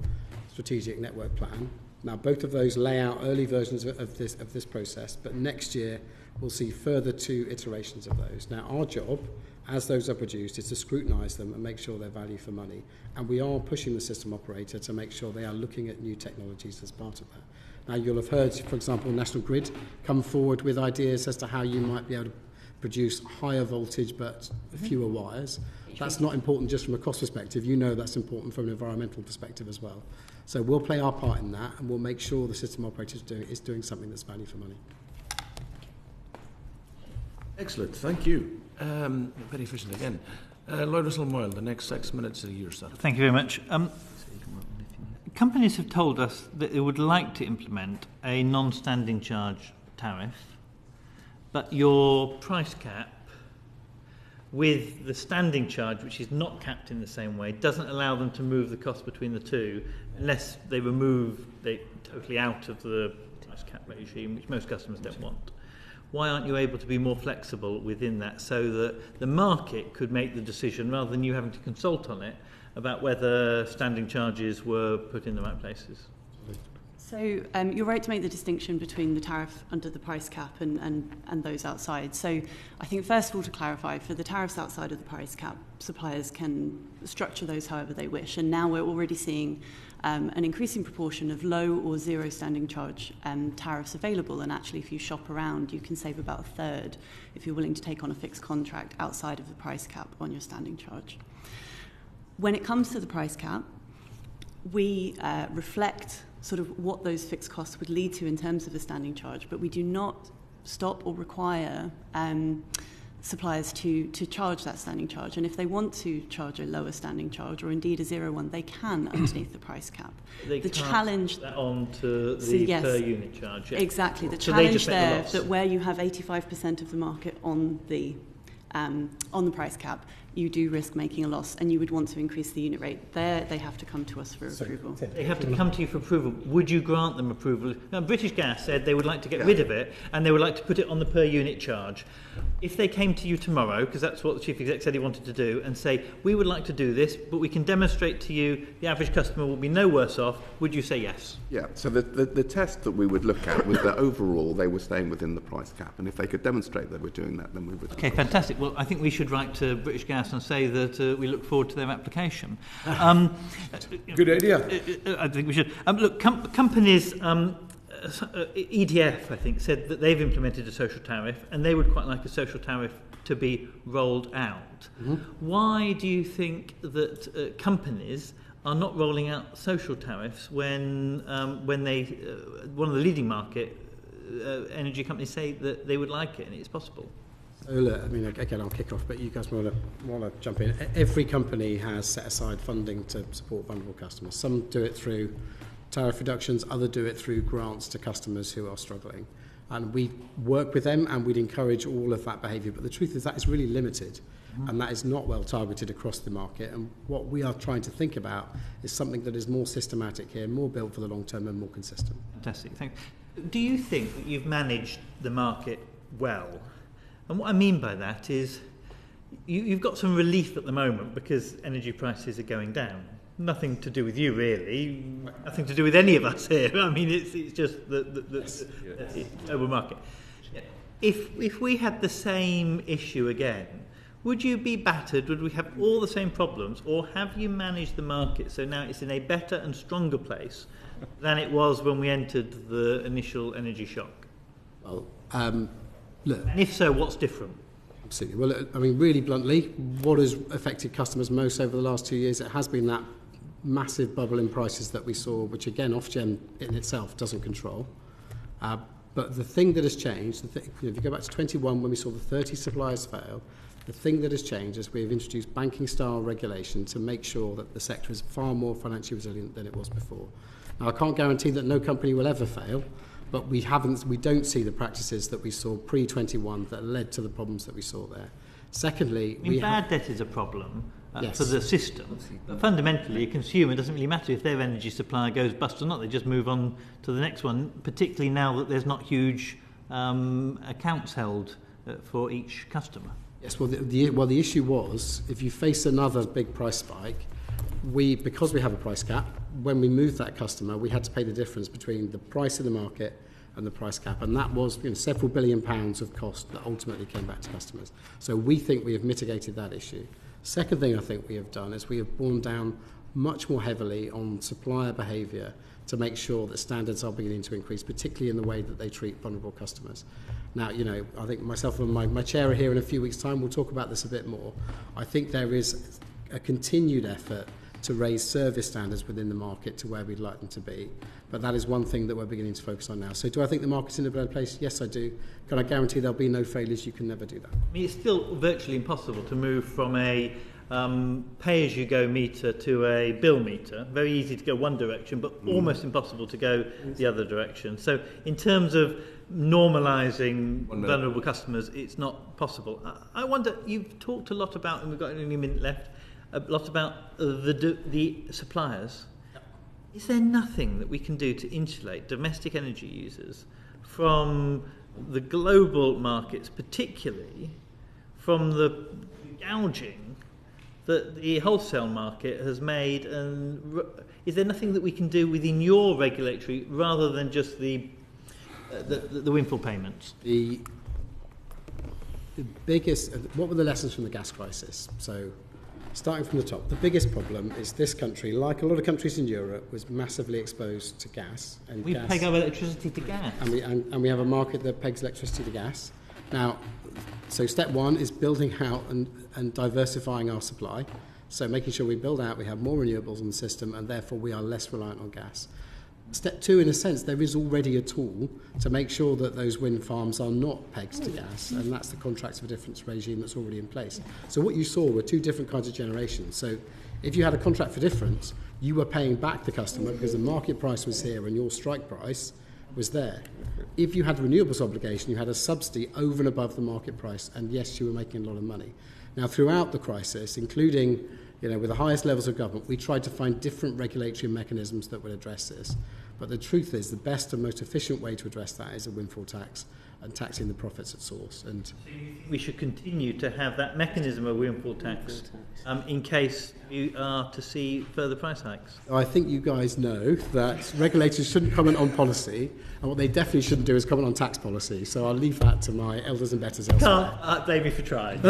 Strategic Network Plan. Now, both of those lay out early versions of this process, but next year we'll see further 2 iterations of those. Now, our job, as those are produced, is to scrutinise them and make sure they're value for money. And we are pushing the system operator to make sure they are looking at new technologies as part of that. Now, you'll have heard, for example, National Grid come forward with ideas as to how you might be able to produce higher voltage but fewer wires. That's not important just from a cost perspective. That's important from an environmental perspective as well. So we'll play our part in that, and we'll make sure the system operator is doing something that's value for money. Excellent, thank you. Very efficient again. Lloyd Russell-Moyle, the next 6 minutes of your sir. Thank you very much. Companies have told us that they would like to implement a non-standing charge tariff, but your price cap with the standing charge, which is not capped in the same way, doesn't allow them to move the cost between the two unless they remove it totally out of the price cap regime, which most customers don't want. Why aren't you able to be more flexible within that so that the market could make the decision rather than you having to consult on it about whether standing charges were put in the right places? So you're right to make the distinction between the tariff under the price cap and those outside. So I think first of all to clarify, for the tariffs outside of the price cap, suppliers can structure those however they wish. And now we're already seeing an increasing proportion of low or zero standing charge tariffs available. And actually, if you shop around, you can save about a third if you're willing to take on a fixed contract outside of the price cap on your standing charge. When it comes to the price cap, we reflect sort of what those fixed costs would lead to in terms of a standing charge, but we do not stop or require suppliers to charge that standing charge. And if they want to charge a lower standing charge, or indeed a zero one, they can underneath the price cap. They the can't challenge put that on to the per unit charge. Yeah. Exactly. The So challenge there that where you have 85% of the market on the price cap, you do risk making a loss, and you would want to increase the unit rate. There, they have to come to us for approval. They have to come to you for approval. Would you grant them approval? Now, British Gas said they would like to get rid of it, and they would like to put it on the per unit charge. If they came to you tomorrow, because that's what the Chief Exec said he wanted to do, and say, we would like to do this, but we can demonstrate to you the average customer will be no worse off, would you say yes? Yeah, so the test that we would look at was that overall they were staying within the price cap, and if they could demonstrate they were doing that, then we would. Okay, fantastic. Well, I think we should write to British Gas and say that we look forward to their application. Good idea. I think we should. Look, companies, EDF, I think, said that they've implemented a social tariff, and they would quite like a social tariff to be rolled out. Mm-hmm. Why do you think that companies are not rolling out social tariffs when they, one of the leading market energy companies say that they would like it and it's possible? So look, I mean, again, I'll kick off, but you guys want to jump in. Every company has set aside funding to support vulnerable customers. Some do it through tariff reductions, others do it through grants to customers who are struggling. And we work with them and we'd encourage all of that behaviour. But the truth is that is really limited and that is not well targeted across the market. And what we are trying to think about is something that is more systematic here, more built for the long term and more consistent. Fantastic, thanks. Do you think that you've managed the market well? And what I mean by that is you've got some relief at the moment because energy prices are going down. Nothing to do with you, really. Nothing to do with any of us here. I mean, it's just the global market. If we had the same issue again, would you be battered? Would we have all the same problems? Or have you managed the market so now it's in a better and stronger place than it was when we entered the initial energy shock? Well, look. And if so, what's different? Absolutely. Well, I mean, really bluntly, what has affected customers most over the last 2 years, it has been that massive bubble in prices that we saw, which again, Ofgem in itself doesn't control. But the thing that has changed, if you go back to 21 when we saw the 30 suppliers fail, the thing that has changed is we have introduced banking-style regulation to make sure that the sector is far more financially resilient than it was before. Now, I can't guarantee that no company will ever fail, but we don't see the practices that we saw pre-21 that led to the problems that we saw there. Secondly, bad debt is a problem yes. for the system, but fundamentally a consumer doesn't really matter if their energy supplier goes bust or not, they just move on to the next one, particularly now that there's not huge accounts held for each customer. Yes, well the issue was, if you face another big price spike, because we have a price cap, when we moved that customer, we had to pay the difference between the price of the market and the price cap, and that was several £billion of cost that ultimately came back to customers. So we think we have mitigated that issue. Second thing I think we have done is we have borne down much more heavily on supplier behaviour to make sure that standards are beginning to increase, particularly in the way that they treat vulnerable customers. Now, I think myself and my chair are here in a few weeks' time. We'll talk about this a bit more. I think there is a continued effort to raise service standards within the market to where we'd like them to be. But that is one thing that we're beginning to focus on now. So do I think the market's in a better place? Yes, I do. Can I guarantee there'll be no failures? You can never do that. I mean, it's still virtually impossible to move from a pay-as-you-go meter to a bill meter. Very easy to go one direction, but almost impossible to go the other direction. So in terms of normalising vulnerable customers, it's not possible. I wonder, you've talked a lot about, and we've got only a minute left, a lot about the suppliers. Is there nothing that we can do to insulate domestic energy users from the global markets, particularly from the gouging that the wholesale market has made? And is there nothing that we can do within your regulatory rather than just the windfall payments? The biggest, what were the lessons from the gas crisis? So, starting from the top, the biggest problem is this country, like a lot of countries in Europe, was massively exposed to gas. And we peg our electricity to gas. And we have a market that pegs electricity to gas. Now, so step one is building out and diversifying our supply. So making sure we build out, we have more renewables in the system, and therefore we are less reliant on gas. Step two, in a sense, there is already a tool to make sure that those wind farms are not pegged to gas, and that's the contracts for difference regime that's already in place. So what you saw were two different kinds of generations. So if you had a contract for difference, you were paying back the customer because the market price was here and your strike price was there. If you had a renewables obligation, you had a subsidy over and above the market price, and yes, you were making a lot of money. Now, throughout the crisis, including with the highest levels of government, we tried to find different regulatory mechanisms that would address this. But the truth is, the best and most efficient way to address that is a windfall tax and taxing the profits at source. And so you think we should continue to have that mechanism of windfall tax in case you are to see further price hikes? I think you guys know that regulators shouldn't comment on policy, and what they definitely shouldn't do is comment on tax policy. So I'll leave that to my elders and betters elsewhere. Can't blame me for trying.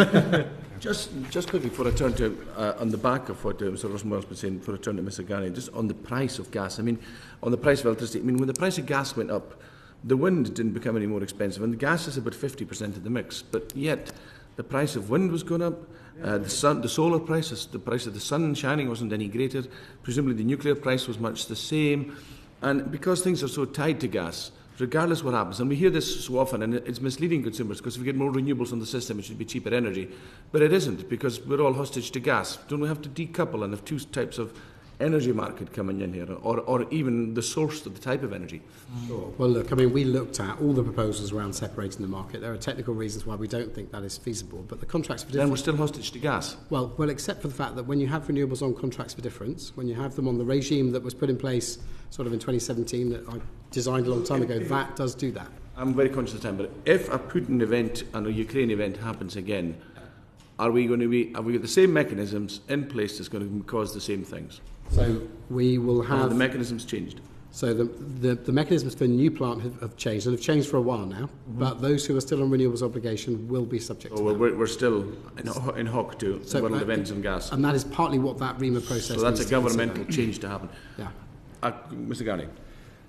Just quickly, before I turn to, on the back of what Mr Rosenwell's been saying, before I turn to Mr Gani, just on the price of gas. I mean, on the price of electricity, I mean, when the price of gas went up, the wind didn't become any more expensive, and the gas is about 50% of the mix. But yet, the price of wind was going up, the solar prices, the price of the sun shining wasn't any greater. Presumably, the nuclear price was much the same. And because things are so tied to gas, regardless what happens, and we hear this so often, and it's misleading consumers, because if we get more renewables on the system, it should be cheaper energy. But it isn't, because we're all hostage to gas. Don't we have to decouple and have two types of energy market coming in here, or even the source of the type of energy? Sure. Well, look, I mean, we looked at all the proposals around separating the market. There are technical reasons why we don't think that is feasible, but the contracts for difference... Then we're still hostage to gas. Well, except for the fact that when you have renewables on contracts for difference, when you have them on the regime that was put in place sort of in 2017 that I designed a long time ago, that does do that. I'm very conscious of time, but if a Putin event and a Ukraine event happens again, have we got the same mechanisms in place that's going to cause the same things? So we will have... the mechanisms changed? So the mechanisms for the new plant have changed, and have changed for a while now, but those who are still on renewables obligation will be subject to that. We're still in hock to world events and gas. And that is partly what that REMA process So that's a governmental change to happen. Yeah. Mr. Garney.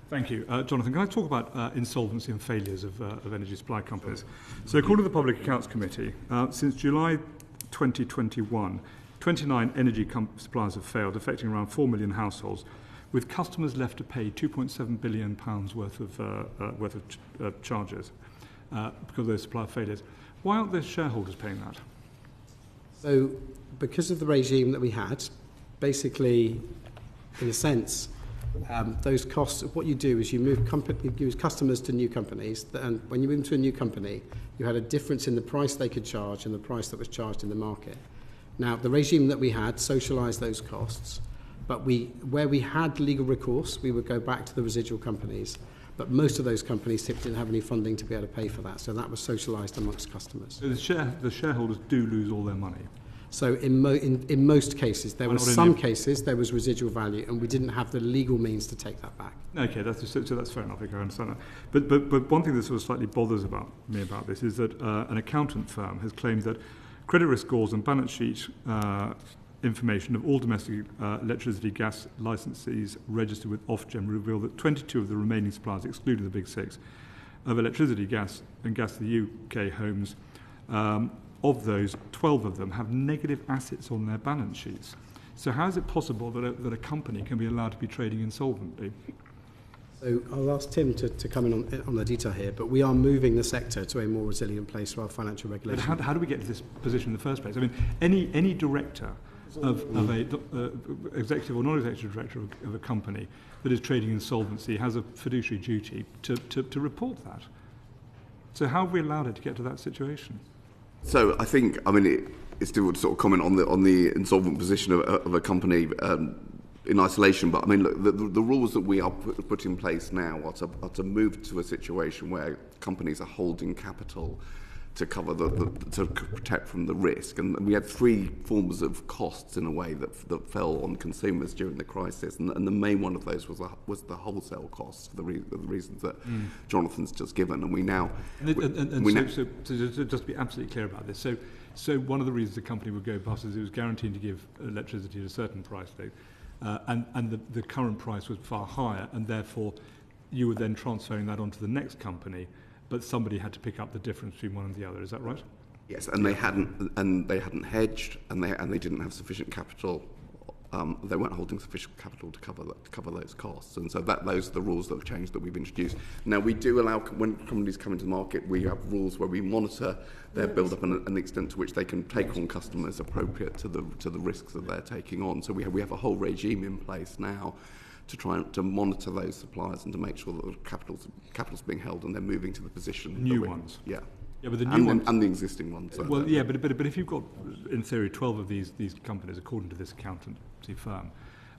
Thank you. Jonathan, can I talk about insolvency and failures of energy supply companies? So according to the Public Accounts Committee, since July 2021, 29 energy suppliers have failed, affecting around 4 million households, with customers left to pay £2.7 billion worth of charges because of those supplier failures. Why aren't the shareholders paying that? So because of the regime that we had, basically, in a sense, those costs, what you do is you move customers to new companies, and when you move to a new company, you had a difference in the price they could charge and the price that was charged in the market. Now, the regime that we had socialised those costs, but where we had legal recourse, we would go back to the residual companies, but most of those companies typically didn't have any funding to be able to pay for that, so that was socialised amongst customers. So the shareholders do lose all their money? So in most cases, there were some cases there was residual value, and we didn't have the legal means to take that back. Okay, that's fair enough. I understand that. But one thing that sort of slightly bothers me about this is that an accountant firm has claimed that credit risk scores and balance sheet information of all domestic electricity gas licensees registered with Ofgem reveal that 22 of the remaining suppliers, excluding the big six, of electricity, gas and gas to the UK homes. Of those, 12 of them have negative assets on their balance sheets. So how is it possible that a company can be allowed to be trading insolvently? So I'll ask Tim to come in on the detail here, but we are moving the sector to a more resilient place for our financial regulation. But how do we get to this position in the first place? I mean, any director of a executive or non-executive director of a company that is trading insolvency has a fiduciary duty to report that. So how have we allowed it to get to that situation? So I think, it's difficult to sort of comment on the insolvent position of a company in isolation, but look, the rules that we are put in place now are to move to a situation where companies are holding capital to cover to protect from the risk, and we had three forms of costs in a way that fell on consumers during the crisis, and the main one of those was the wholesale costs for the reasons that Jonathan's just given, and we now so just to be absolutely clear about this, so one of the reasons the company would go bust is it was guaranteed to give electricity at a certain price date, and the current price was far higher, and therefore you were then transferring that onto the next company. But somebody had to pick up the difference between one and the other. Is that right? Yes, and they hadn't hedged, and they didn't have sufficient capital. They weren't holding sufficient capital to cover those costs, and so those are the rules that have changed that we've introduced. Now we do allow, when companies come into the market, we have rules where we monitor their build-up and the extent to which they can take on customers appropriate to the risks that they're taking on. So we have a whole regime in place now to try to monitor those suppliers and to make sure that the capital's being held and they're moving to the position. New ones. Yeah. Yeah, but the new ones and the existing ones. Well, yeah, but if you've got, in theory, 12 of these companies, according to this accountancy firm,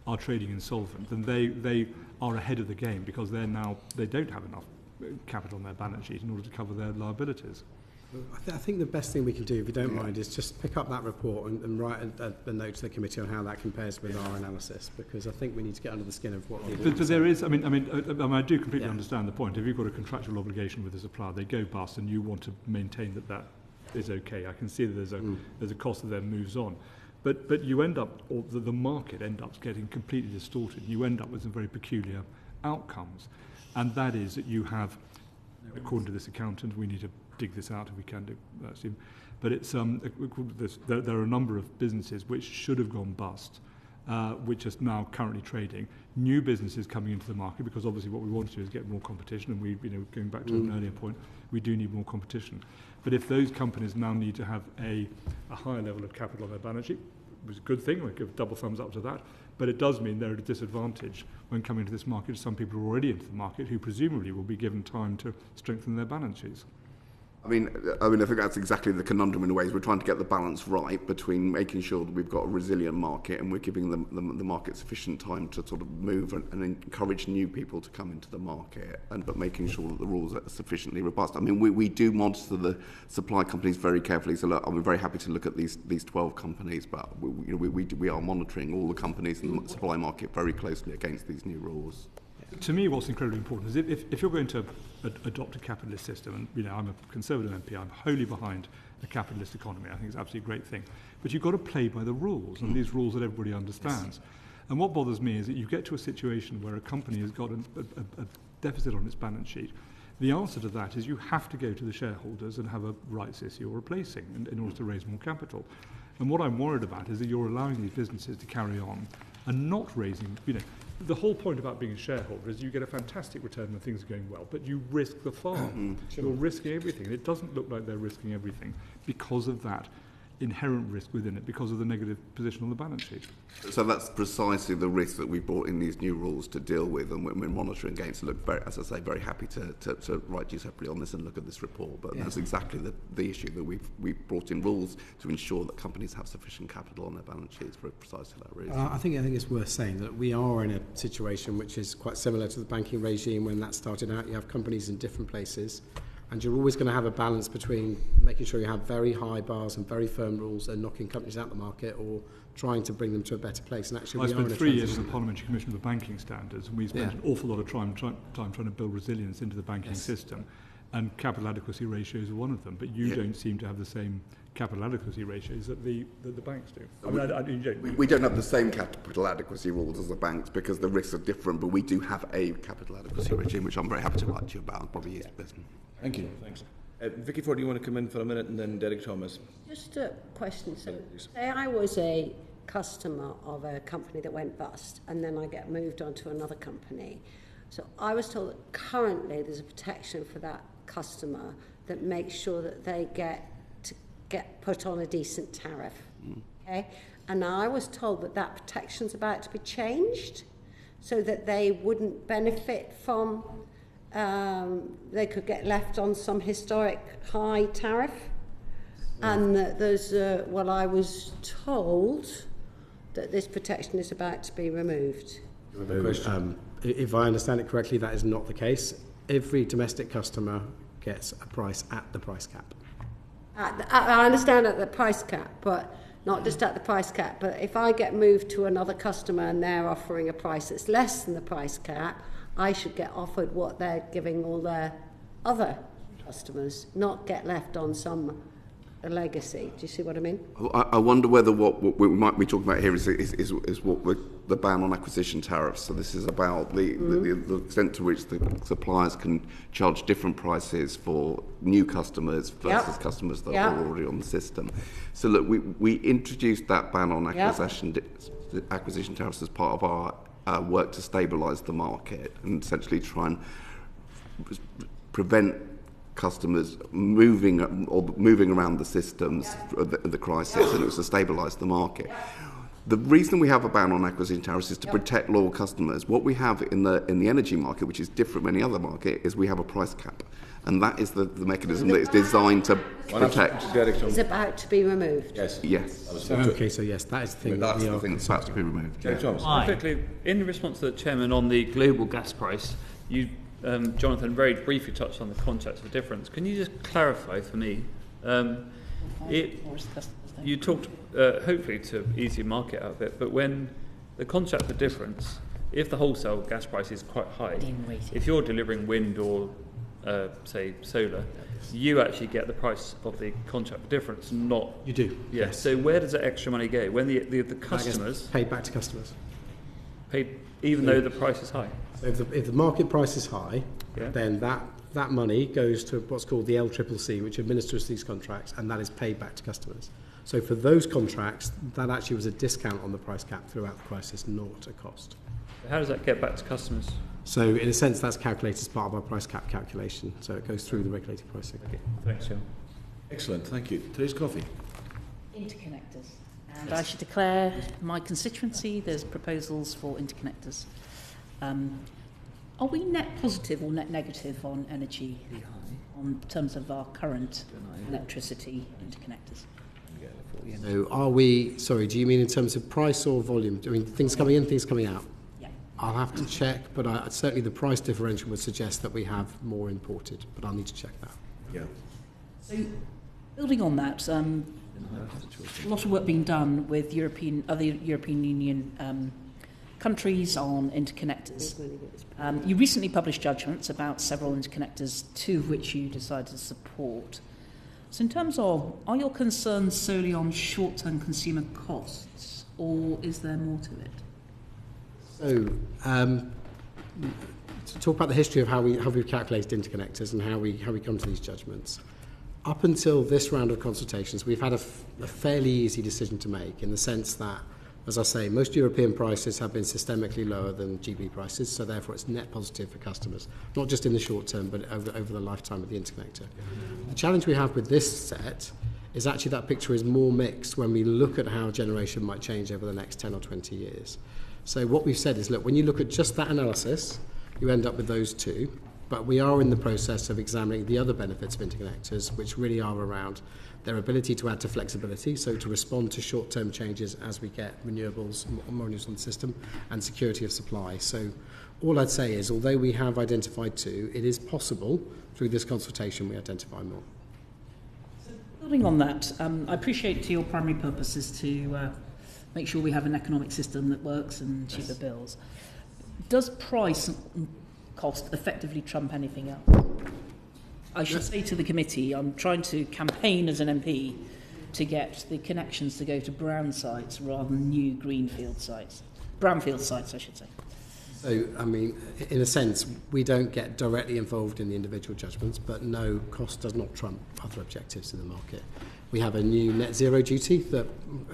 are trading insolvent, then they are ahead of the game because they don't have enough capital on their balance sheet in order to cover their liabilities. I think the best thing we can do, if you don't mind, is just pick up that report and write a note to the committee on how that compares with our analysis, because I think we need to get under the skin of what people... But there is, I do completely understand the point. If you've got a contractual obligation with a supplier, they go bust and you want to maintain that is okay. I can see that there's a cost that then moves on. But you end up, or the market ends up getting completely distorted. You end up with some very peculiar outcomes. And that is that you have, according to this accountant, we need to dig this out if we can do, but it's there are a number of businesses which should have gone bust, which are now currently trading. New businesses coming into the market, because obviously what we want to do is get more competition, and we, going back to an earlier point, we do need more competition. But if those companies now need to have a higher level of capital on their balance sheet, was a good thing. I give double thumbs up to that. But it does mean they're at a disadvantage when coming to this market. Some people are already into the market who presumably will be given time to strengthen their balance sheets. I mean, I think that's exactly the conundrum in a way. Is we're trying to get the balance right between making sure that we've got a resilient market and we're giving the market sufficient time to sort of move and encourage new people to come into the market, but making sure that the rules are sufficiently robust. I mean, we do monitor the supply companies very carefully. So look, I'm very happy to look at these 12 companies, but we are monitoring all the companies in the supply market very closely against these new rules. To me, what's incredibly important is if you're going to adopt a capitalist system, and I'm a Conservative MP, I'm wholly behind a capitalist economy. I think it's absolutely a great thing. But you've got to play by the rules, and these rules that everybody understands. Yes. And what bothers me is that you get to a situation where a company has got a deficit on its balance sheet. The answer to that is you have to go to the shareholders and have a rights issue or replacing in order to raise more capital. And what I'm worried about is that you're allowing these businesses to carry on and not raising, the whole point about being a shareholder is you get a fantastic return when things are going well, but you risk the farm. You're risking everything. And it doesn't look like they're risking everything because of that inherent risk within it, because of the negative position on the balance sheet. So that's precisely the risk that we brought in these new rules to deal with, and we're monitoring against. So look, as I say, very happy to write you separately on this and look at this report. But that's exactly the issue that we've brought in rules to ensure that companies have sufficient capital on their balance sheets for precisely that reason. I think it's worth saying that we are in a situation which is quite similar to the banking regime when that started out. You have companies in different places, and you're always going to have a balance between making sure you have very high bars and very firm rules and knocking companies out of the market or trying to bring them to a better place. And actually, I spent 3 years in the Parliamentary Commission for Banking Standards, and we spent an awful lot of time trying to build resilience into the banking system. And capital adequacy ratios are one of them, but you don't seem to have the same capital adequacy ratios that the banks do. We don't have the same capital adequacy rules as the banks because the risks are different, but we do have a capital adequacy regime, which I'm very happy to write to you about. Probably is best. Thank you. Thanks. Vicky Ford, do you want to come in for a minute, and then Derek Thomas? Just a question. So, say I was a customer of a company that went bust, and then I get moved on to another company. So I was told that currently there's a protection for that customer that makes sure that they get put on a decent tariff. Okay? And I was told that that protection's about to be changed so that they wouldn't benefit from they could get left on some historic high tariff. And that there's I was told that this protection is about to be removed. If I understand it correctly, that is not the case. Every domestic customer gets a price at the price cap. I understand at the price cap, but not just at the price cap. But if I get moved to another customer and they're offering a price that's less than the price cap, I should get offered what they're giving all their other customers, not get left on some legacy. Do you see what I mean? I wonder whether what we might be talking about here is what the ban on acquisition tariffs. So this is about the extent to which the suppliers can charge different prices for new customers versus customers that are already on the system. So look, we introduced that ban on acquisition tariffs as part of our work to stabilise the market and essentially try and prevent customers moving around the systems of the crisis, and it was to stabilise the market. The reason we have a ban on acquisition tariffs is to protect loyal customers. What we have in the energy market, which is different from any other market, is we have a price cap, and that is the mechanism that is designed to protect. It's about to be removed. Yes. Okay, so yes, that is the thing. That's the thing that's about to be removed. Quickly, in response to the chairman on the global gas price, you. Jonathan very briefly touched on the contracts for difference. Can you just clarify for me? You talked hopefully to ease your market out a bit, but when the contract for difference, if the wholesale gas price is quite high, if you're delivering wind or say solar, you actually get the price of the contract for difference, not you do. Yes. So where does that extra money go when the customers paid back to customers? Paid even though the price is high. So if the market price is high, then that money goes to what's called the LCCC, which administers these contracts, and that is paid back to customers. So for those contracts, that actually was a discount on the price cap throughout the crisis, not a cost. How does that get back to customers? So in a sense, that's calculated as part of our price cap calculation. So it goes through the regulated pricing. Okay. Thanks, John. Excellent, thank you. Today's coffee. Interconnectors. And I should declare my constituency, there's proposals for interconnectors. Are we net positive or net negative on energy on terms of our current electricity interconnectors? So are we, sorry, do you mean in terms of price or volume? I mean, things coming in, things coming out? Yeah. I'll have to check, but certainly the price differential would suggest that we have more imported, but I'll need to check that. Yeah. So, building on that, a lot of work being done with other European Union countries on interconnectors. You recently published judgments about several interconnectors, two of which you decided to support. So in terms of, are your concerns solely on short-term consumer costs, or is there more to it? So, to talk about the history of how we've calculated interconnectors and how we come to these judgments. Up until this round of consultations, we've had a fairly easy decision to make, in the sense that, as I say, most European prices have been systemically lower than GB prices, so therefore it's net positive for customers, not just in the short term, but over the lifetime of the interconnector. The challenge we have with this set is actually that picture is more mixed when we look at how generation might change over the next 10 or 20 years. So what we've said is, look, when you look at just that analysis, you end up with those two, but we are in the process of examining the other benefits of interconnectors, which really are around their ability to add to flexibility, so to respond to short-term changes as we get renewables on the system, and security of supply. So all I'd say is, although we have identified two, it is possible through this consultation we identify more. So building on that, I appreciate your primary purpose is to make sure we have an economic system that works and cheaper bills. Does price and cost effectively trump anything else? I should say to the committee, I'm trying to campaign as an MP to get the connections to go to brown sites rather than new greenfield sites. Brownfield sites, I should say. So, I mean, in a sense, we don't get directly involved in the individual judgments, but no, cost does not trump other objectives in the market. We have a new net zero duty that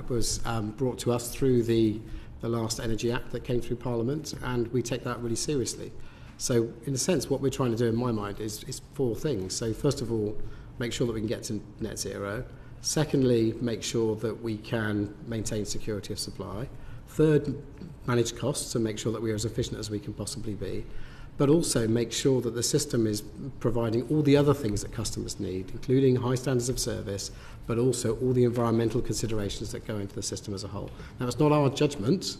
was brought to us through the last Energy Act that came through Parliament, and we take that really seriously. So, in a sense, what we're trying to do, in my mind, is four things. So, first of all, make sure that we can get to net zero. Secondly, make sure that we can maintain security of supply. Third, manage costs and make sure that we are as efficient as we can possibly be. But also make sure that the system is providing all the other things that customers need, including high standards of service, but also all the environmental considerations that go into the system as a whole. Now, it's not our judgment,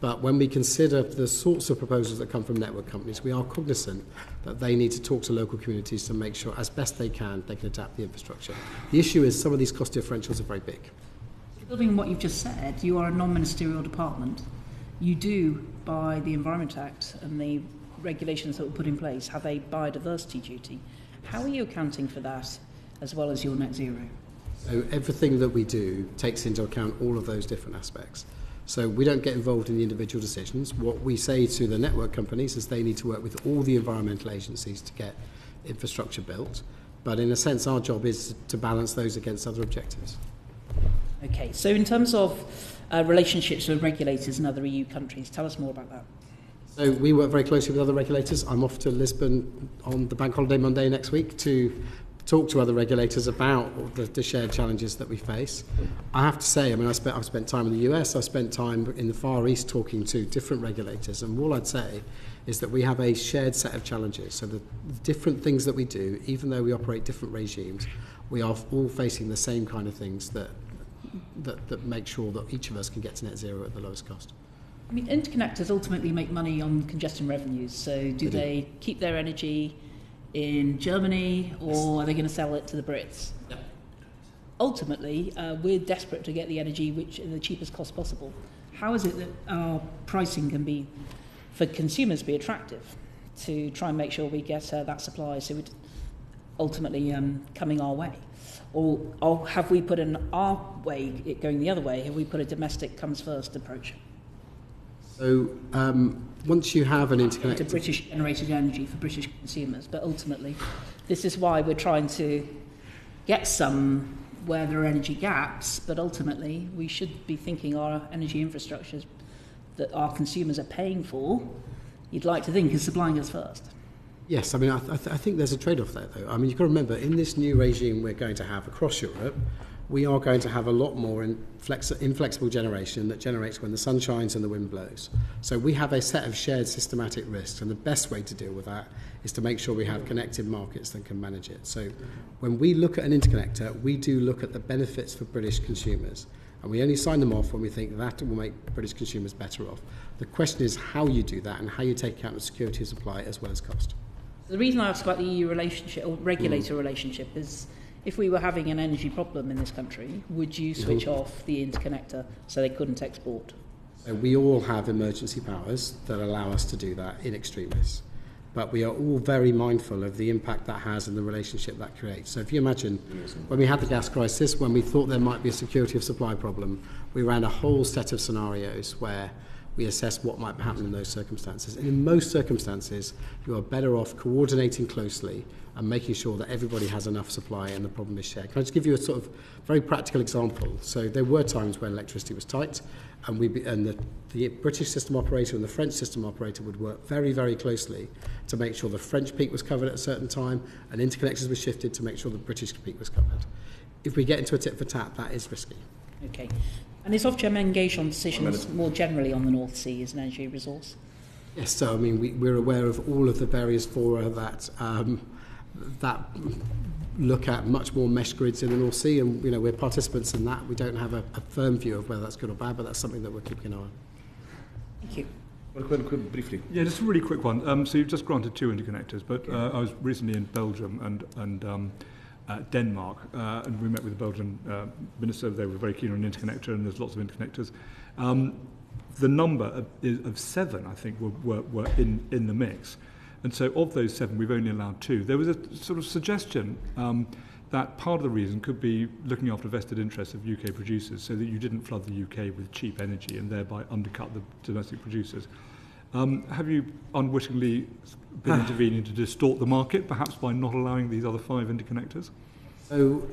but when we consider the sorts of proposals that come from network companies, we are cognizant that they need to talk to local communities to make sure, as best they can adapt the infrastructure. The issue is some of these cost differentials are very big. Building on what you've just said, you are a non-ministerial department. You do, by the Environment Act and the regulations that were put in place, have a biodiversity duty. How are you accounting for that, as well as your net zero? So everything that we do takes into account all of those different aspects. So we don't get involved in the individual decisions. What we say to the network companies is they need to work with all the environmental agencies to get infrastructure built. But in a sense, our job is to balance those against other objectives. Okay, so in terms of relationships with regulators in other EU countries, tell us more about that. So we work very closely with other regulators. I'm off to Lisbon on the Bank Holiday Monday next week to talk to other regulators about the shared challenges that we face. I have to say, I mean, I've spent time in the US, I've spent time in the Far East talking to different regulators, and all I'd say is that we have a shared set of challenges. So the different things that we do, even though we operate different regimes, we are all facing the same kind of things that make sure that each of us can get to net zero at the lowest cost. I mean, interconnectors ultimately make money on congestion revenues, so do they keep their energy in Germany, or are they going to sell it to the Brits? Yep. Ultimately, we're desperate to get the energy which at the cheapest cost possible. How is it that our pricing can be, for consumers, be attractive to try and make sure we get that supply, so it ultimately coming our way? Or have we put in our way, it going the other way, have we put a domestic comes first approach? So once you have an interconnector... To British generated energy for British consumers, but ultimately this is why we're trying to get some where there are energy gaps, but ultimately we should be thinking our energy infrastructures that our consumers are paying for, you'd like to think is supplying us first. Yes, I mean, I think there's a trade-off there, though. I mean, you've got to remember, in this new regime we're going to have across Europe, we are going to have a lot more inflexible generation that generates when the sun shines and the wind blows. So we have a set of shared systematic risks, and the best way to deal with that is to make sure we have connected markets that can manage it. So when we look at an interconnector, we do look at the benefits for British consumers, and we only sign them off when we think that will make British consumers better off. The question is how you do that and how you take account of security of supply as well as cost. The reason I asked about the EU relationship or regulator relationship is, if we were having an energy problem in this country, would you switch off the interconnector so they couldn't export? So we all have emergency powers that allow us to do that in extremis. But we are all very mindful of the impact that has and the relationship that creates. So if you imagine, when we had the gas crisis, when we thought there might be a security of supply problem, we ran a whole set of scenarios where we assess what might happen in those circumstances. And in most circumstances, you are better off coordinating closely and making sure that everybody has enough supply and the problem is shared. Can I just give you a sort of very practical example? So there were times when electricity was tight, and the British system operator and the French system operator would work very, very closely to make sure the French peak was covered at a certain time and interconnectors were shifted to make sure the British peak was covered. If we get into a tit for tat, that is risky. Okay. And is Ofgem engaged on decisions more generally on the North Sea as an energy resource? Yes, so I mean, we're aware of all of the various fora that look at much more mesh grids in the North Sea, and we're participants in that. We don't have a firm view of whether that's good or bad, but that's something that we're keeping an eye on. Thank you. Quick, briefly. Yeah, just a really quick one. So you've just granted 2 interconnectors, but I was recently in Belgium and Denmark, and we met with the Belgian minister. They were very keen on an interconnector, and there's lots of interconnectors. The number of 7, I think, were in the mix. And so of those 7, we've only allowed 2. There was a sort of suggestion that part of the reason could be looking after vested interests of UK producers so that you didn't flood the UK with cheap energy and thereby undercut the domestic producers. Have you unwittingly been intervening to distort the market, perhaps by not allowing these other 5 interconnectors? So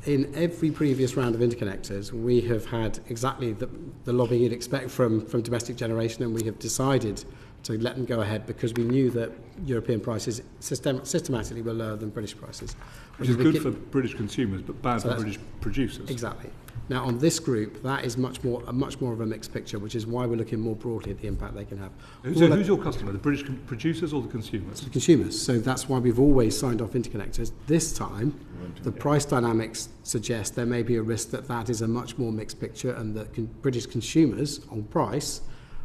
in every previous round of interconnectors, we have had exactly the lobbying you'd expect from domestic generation, and we have decided to let them go ahead because we knew that European prices systematically were lower than British prices. Which is good for British consumers, but bad for British producers. Exactly. Now, on this group, that is much more of a mixed picture, which is why we're looking more broadly at the impact they can have. So who's your customer, the British producers or the consumers? The consumers. So that's why we've always signed off interconnectors. This time, the price dynamics suggest there may be a risk that is a much more mixed picture, and that British consumers on price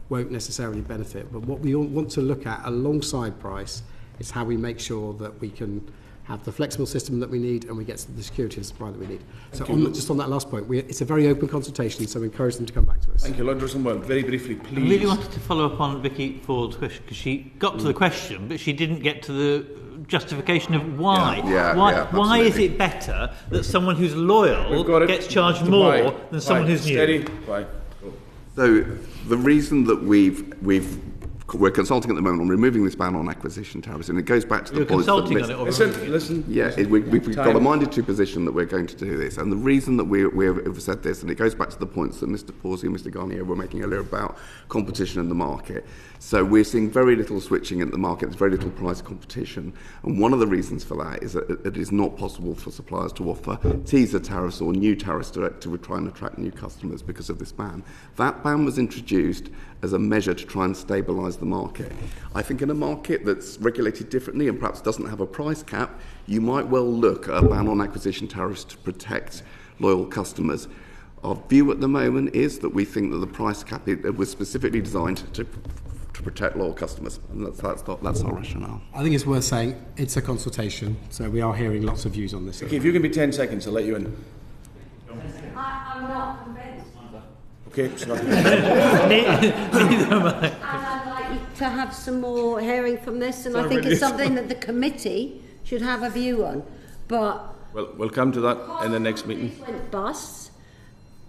won't necessarily benefit. But what we want to look at alongside price is how we make sure that we can have the flexible system that we need and we get the security of supply that we need. So just on that last point, it's a very open consultation, so we encourage them to come back to us. Thank you, Lord Russell. Very briefly, please. I really wanted to follow up on Vicky Ford's question, because she got to the question, but she didn't get to the justification of why. Why is it better that someone who's loyal gets charged more than someone who's new? Steady. Why? So the reason that we're consulting at the moment on removing this ban on acquisition tariffs, and it goes back to the point that listen. Yeah, we've got a minded to position that we're going to do this, and the reason that we've said this, and it goes back to the points that Mr. Pawsey and Mr. Garnier were making earlier about competition in the market. So we're seeing very little switching in the market. There's very little price competition, and one of the reasons for that is that it is not possible for suppliers to offer teaser tariffs or new tariffs to try and attract new customers because of this ban. That ban was introduced as a measure to try and stabilise the market. I think in a market that's regulated differently and perhaps doesn't have a price cap, you might well look at a ban on acquisition tariffs to protect loyal customers. Our view at the moment is that we think that the price cap was specifically designed to protect loyal customers, and that's our rationale. I think it's worth saying it's a consultation, so we are hearing lots of views on this. Okay, if you can be 10 seconds, I'll let you in. I'm not convinced. Okay, it's not. And I'd like to have some more hearing from this, and I think it's something that the committee should have a view on. But well, we'll come to that in the next meeting. Went bust.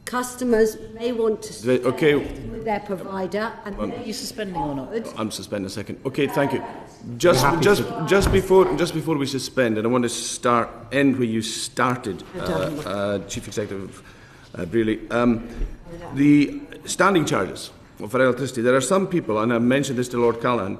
Customers may want to stay with their provider, and are you suspending or not? I'm suspending a second. Okay, thank you. Just before we suspend, and I want to end where you started, Chief Executive Brearley. The standing charges for electricity. There are some people, and I mentioned this to Lord Callahan,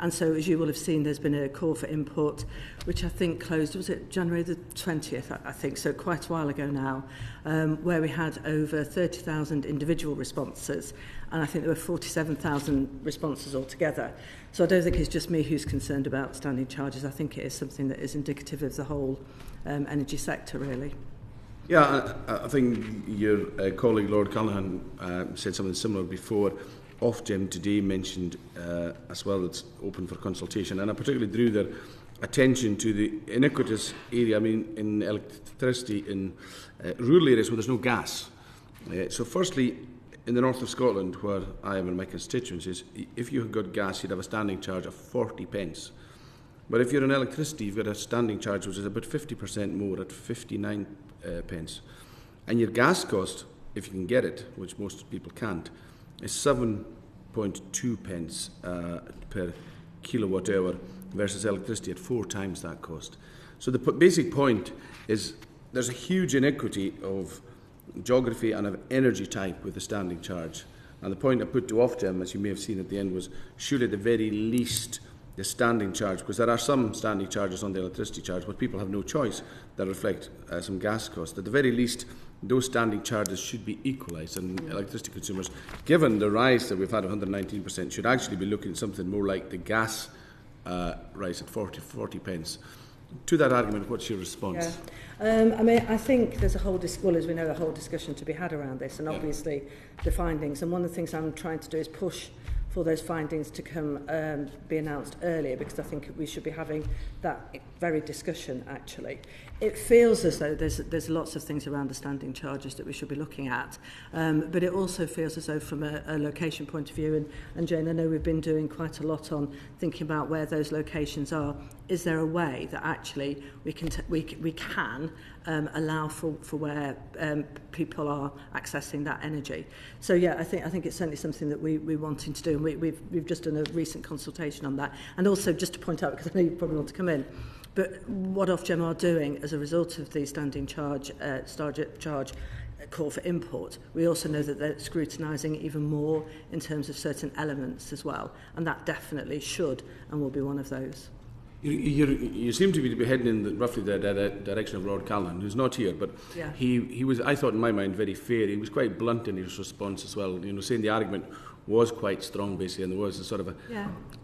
And so, as you will have seen, there's been a call for input, which I think closed, was it January the 20th, I think, so quite a while ago now, where we had over 30,000 individual responses, and I think there were 47,000 responses altogether. So I don't think it's just me who's concerned about standing charges. I think it is something that is indicative of the whole energy sector, really. Yeah, I think your colleague Lord Callaghan said something similar before. Ofgem today mentioned as well it's open for consultation, and I particularly drew their attention to the iniquitous area, I mean, in electricity in rural areas where there's no gas. So firstly, in the north of Scotland, where I am in my constituencies, if you have got gas, you'd have a standing charge of 40 pence. But if you're in electricity, you've got a standing charge which is about 50% more at 59 pence. And your gas cost, if you can get it, which most people can't, is 7.2 pence per kilowatt hour versus electricity at 4 times that cost. So the basic point is there's a huge inequity of geography and of energy type with the standing charge. And the point I put to Ofgem, as you may have seen at the end, was surely at the very least the standing charge, because there are some standing charges on the electricity charge, but people have no choice that reflect some gas costs. At the very least, those standing charges should be equalised, and electricity consumers, given the rise that we've had of 119%, should actually be looking at something more like the gas rise at 40 pence. To that argument, what's your response? Yeah. I mean, I think there's a whole, well, as we know, a whole discussion to be had around this, and obviously the findings. And one of the things I'm trying to do is push for those findings to come be announced earlier, because I think we should be having that very discussion, actually. It feels as though there's lots of things around the standing charges that we should be looking at, but it also feels as though from a location point of view, and Jane, I know we've been doing quite a lot on thinking about where those locations are. Is there a way that actually we can allow for where people are accessing that energy? So yeah, I think it's certainly something that we're wanting to do, and we've just done a recent consultation on that. And also, just to point out, because I know you probably want to come in, but what Ofgem are doing as a result of the standing charge call for import, we also know that they're scrutinising even more in terms of certain elements as well, and that definitely should and will be one of those. You seem to be heading in roughly the direction of Lord Callaghan, who's not here, but he was, I thought in my mind, very fair. He was quite blunt in his response as well, saying the argument was quite strong, basically, and there was a sort of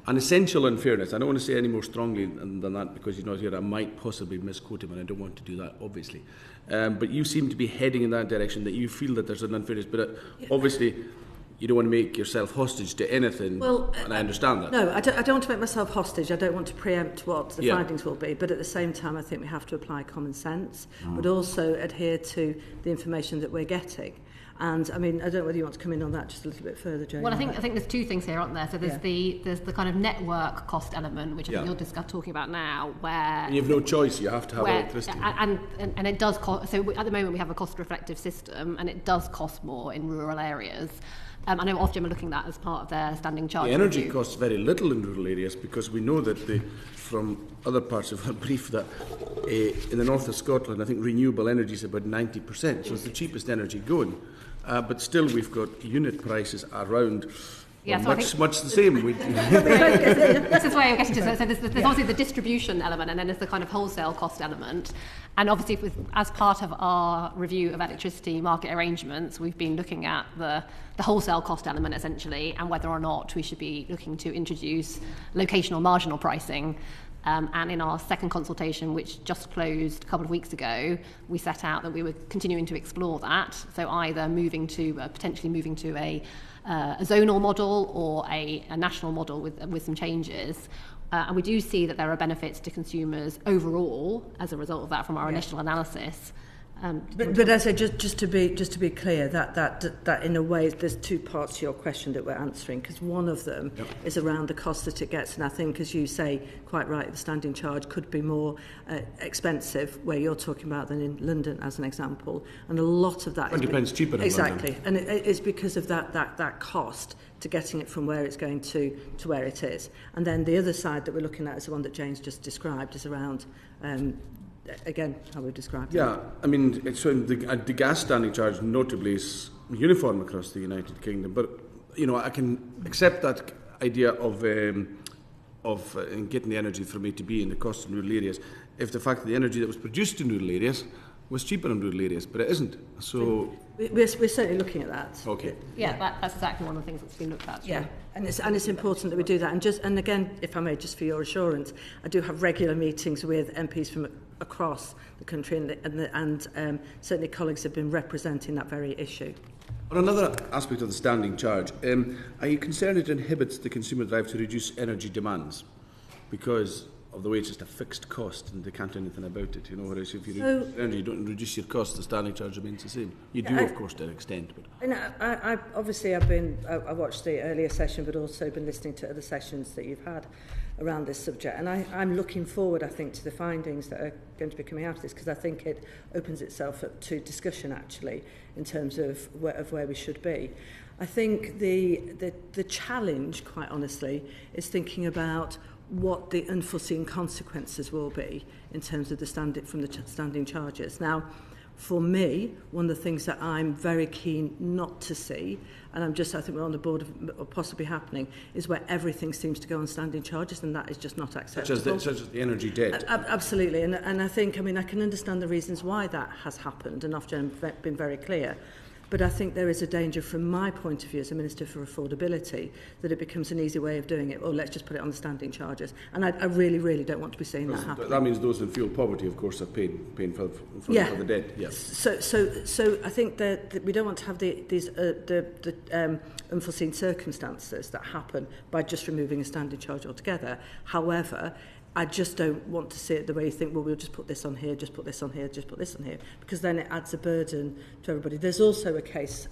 an essential unfairness. I don't want to say any more strongly than that, because he's not here. I might possibly misquote him, and I don't want to do that, obviously. But you seem to be heading in that direction, that you feel that there's an unfairness, but obviously you don't want to make yourself hostage to anything, and I understand that. No, I don't want to make myself hostage. I don't want to preempt what the findings will be, but at the same time I think we have to apply common sense, but also adhere to the information that we're getting. And I mean, I don't know whether you want to come in on that just a little bit further, Jane. Well, I think there's two things here, aren't there? So there's the kind of network cost element, which I think you're talking about now, where and you have no choice; you have to have electricity, and it does cost. So at the moment we have a cost-reflective system, and it does cost more in rural areas. I know Ofgem are looking at that as part of their standing charge. The energy review. costs very little in rural areas, because we know that from other parts of our brief that in the north of Scotland, I think renewable energy is about 90%, so it's the cheapest energy going. But still, we've got unit prices around much the same. This is where you're getting to. So there's obviously the distribution element, and then there's the kind of wholesale cost element. And obviously, as part of our review of electricity market arrangements, we've been looking at the wholesale cost element, essentially, and whether or not we should be looking to introduce locational marginal pricing. And in our second consultation, which just closed a couple of weeks ago, we set out that we were continuing to explore that. So either potentially moving to a zonal model or a national model with some changes. And we do see that there are benefits to consumers overall as a result of that from our initial analysis. But as I say, just to be clear, that in a way there's two parts to your question that we're answering, because one of them is around the cost that it gets, and I think, as you say quite right, the standing charge could be more expensive where you're talking about than in London, as an example, and a lot of that depends cheaper than exactly, London. And it's because of that cost to getting it from where it's going to where it is. And then the other side that we're looking at is the one that Jane's just described, is around again, how we've described it. Yeah, I mean, the gas standing charge notably is uniform across the United Kingdom, but I can accept that idea of in getting the energy from A to B and the cost in rural areas, if the fact that the energy that was produced in rural areas was cheaper in rural areas, but it isn't. So we're certainly looking at that. Okay. Yeah, that's exactly one of the things that's been looked at. Yeah, and it's important that we do that. And again, if I may, just for your assurance, I do have regular meetings with MPs from across the country, and certainly colleagues have been representing that very issue. On another aspect of the standing charge, are you concerned it inhibits the consumer drive to reduce energy demands because of the way it's just a fixed cost and they can't do anything about it? You know, whereas if you reduce energy, you don't reduce your cost, the standing charge remains the same. You do, of course, to an extent. But I watched the earlier session, but also been listening to other sessions that you've had around this subject, and I'm looking forward, I think, to the findings that are going to be coming out of this, because I think it opens itself up to discussion, actually, in terms of where we should be. I think the challenge, quite honestly, is thinking about what the unforeseen consequences will be in terms of the standing charges. Now, for me, one of the things that I'm very keen not to see, and I think we're on the board of possibly happening, is where everything seems to go on standing charges, and that is just not acceptable. Such as the energy debt. Absolutely, and I think, I can understand the reasons why that has happened, and Ofgem have been very clear. But I think there is a danger from my point of view as a Minister for Affordability that it becomes an easy way of doing it. Let's just put it on the standing charges. And I really, really don't want to be seeing that happen. That means those in fuel poverty, of course, are paying for the debt. Yeah. So I think that we don't want to have these unforeseen circumstances that happen by just removing a standing charge altogether. However, I just don't want to see it the way you think, well, we'll just put this on here, just put this on here, just put this on here, because then it adds a burden to everybody. There's also a case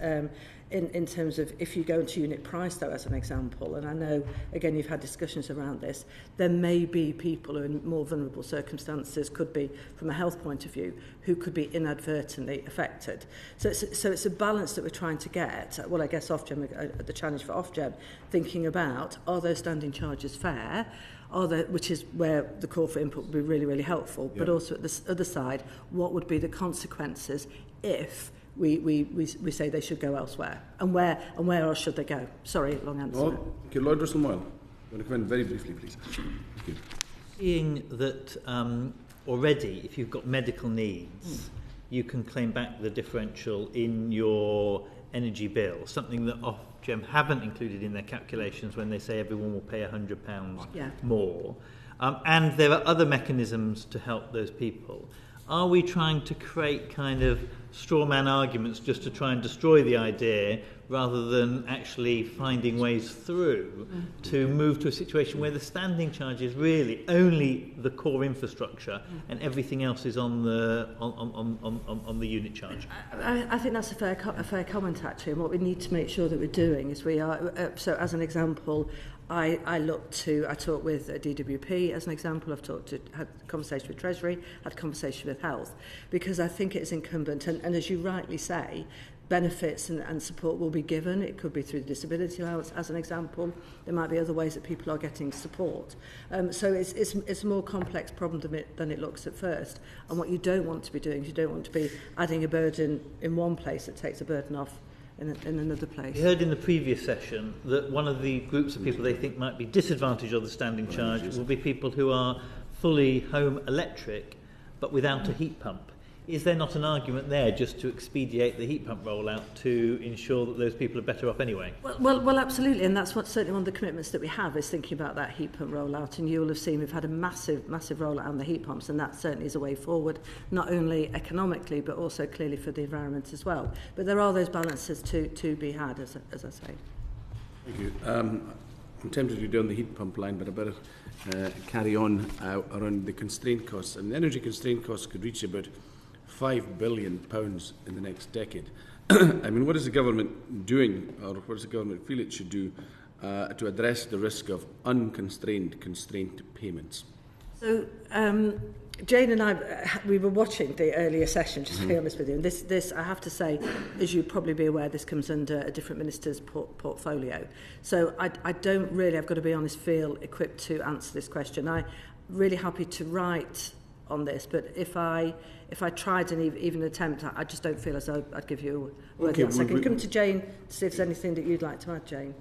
in terms of if you go into unit price, though, as an example, and I know, again, you've had discussions around this, there may be people who are in more vulnerable circumstances, could be from a health point of view, who could be inadvertently affected. So it's a balance that we're trying to get. Well, I guess Ofgem, the challenge for Ofgem, thinking about, are those standing charges fair? Which is where the call for input would be really, really helpful, but also at the other side, what would be the consequences if we say they should go elsewhere, and where else should they go? Sorry, long answer. Okay, Lloyd Russell-Moyle, you want to come in very briefly, please? Thank you. Seeing that already, if you've got medical needs, you can claim back the differential in your energy bill, something that Ofgem haven't included in their calculations when they say everyone will pay £100 more. And there are other mechanisms to help those people. Are we trying to create kind of straw man arguments just to try and destroy the idea rather than actually finding ways through to move to a situation where the standing charge is really only the core infrastructure and everything else is on the unit charge? I think that's a fair comment, actually, and what we need to make sure that we're doing is we are, so as an example, I talk with DWP as an example. Had a conversation with Treasury, had a conversation with Health, because I think it is incumbent, and as you rightly say, benefits and support will be given. It could be through the disability allowance, as an example. There might be other ways that people are getting support. So it's a more complex problem than it looks at first. And what you don't want to be doing is you don't want to be adding a burden in one place that takes a burden off in another place. We heard in the previous session that one of the groups of people they think might be disadvantaged of the standing charge will be people who are fully home electric but without a heat pump. Is there not an argument there just to expedite the heat pump rollout to ensure that those people are better off anyway? Well, absolutely, and that's certainly one of the commitments that we have, is thinking about that heat pump rollout. And you will have seen we've had a massive rollout on the heat pumps, and that certainly is a way forward, not only economically but also clearly for the environment as well. But there are those balances to be had, as I say. Thank you. I'm tempted to go down the heat pump line, but I better carry on around the constraint costs. And the energy constraint costs could reach about £5 billion in the next decade. I mean, what is the government doing, or what does the government feel it should do to address the risk of unconstrained constraint payments? So, Jane and I, we were watching the earlier session, just to be honest with you, and this, I have to say, as you'd probably be aware, this comes under a different minister's portfolio. So I don't really, I've got to be honest, feel equipped to answer this question. I'm really happy to write on this, but if I tried and even attempt, I just don't feel as though I'd give you a word. I can come to Jane to see if there's anything that you'd like to add, Jane.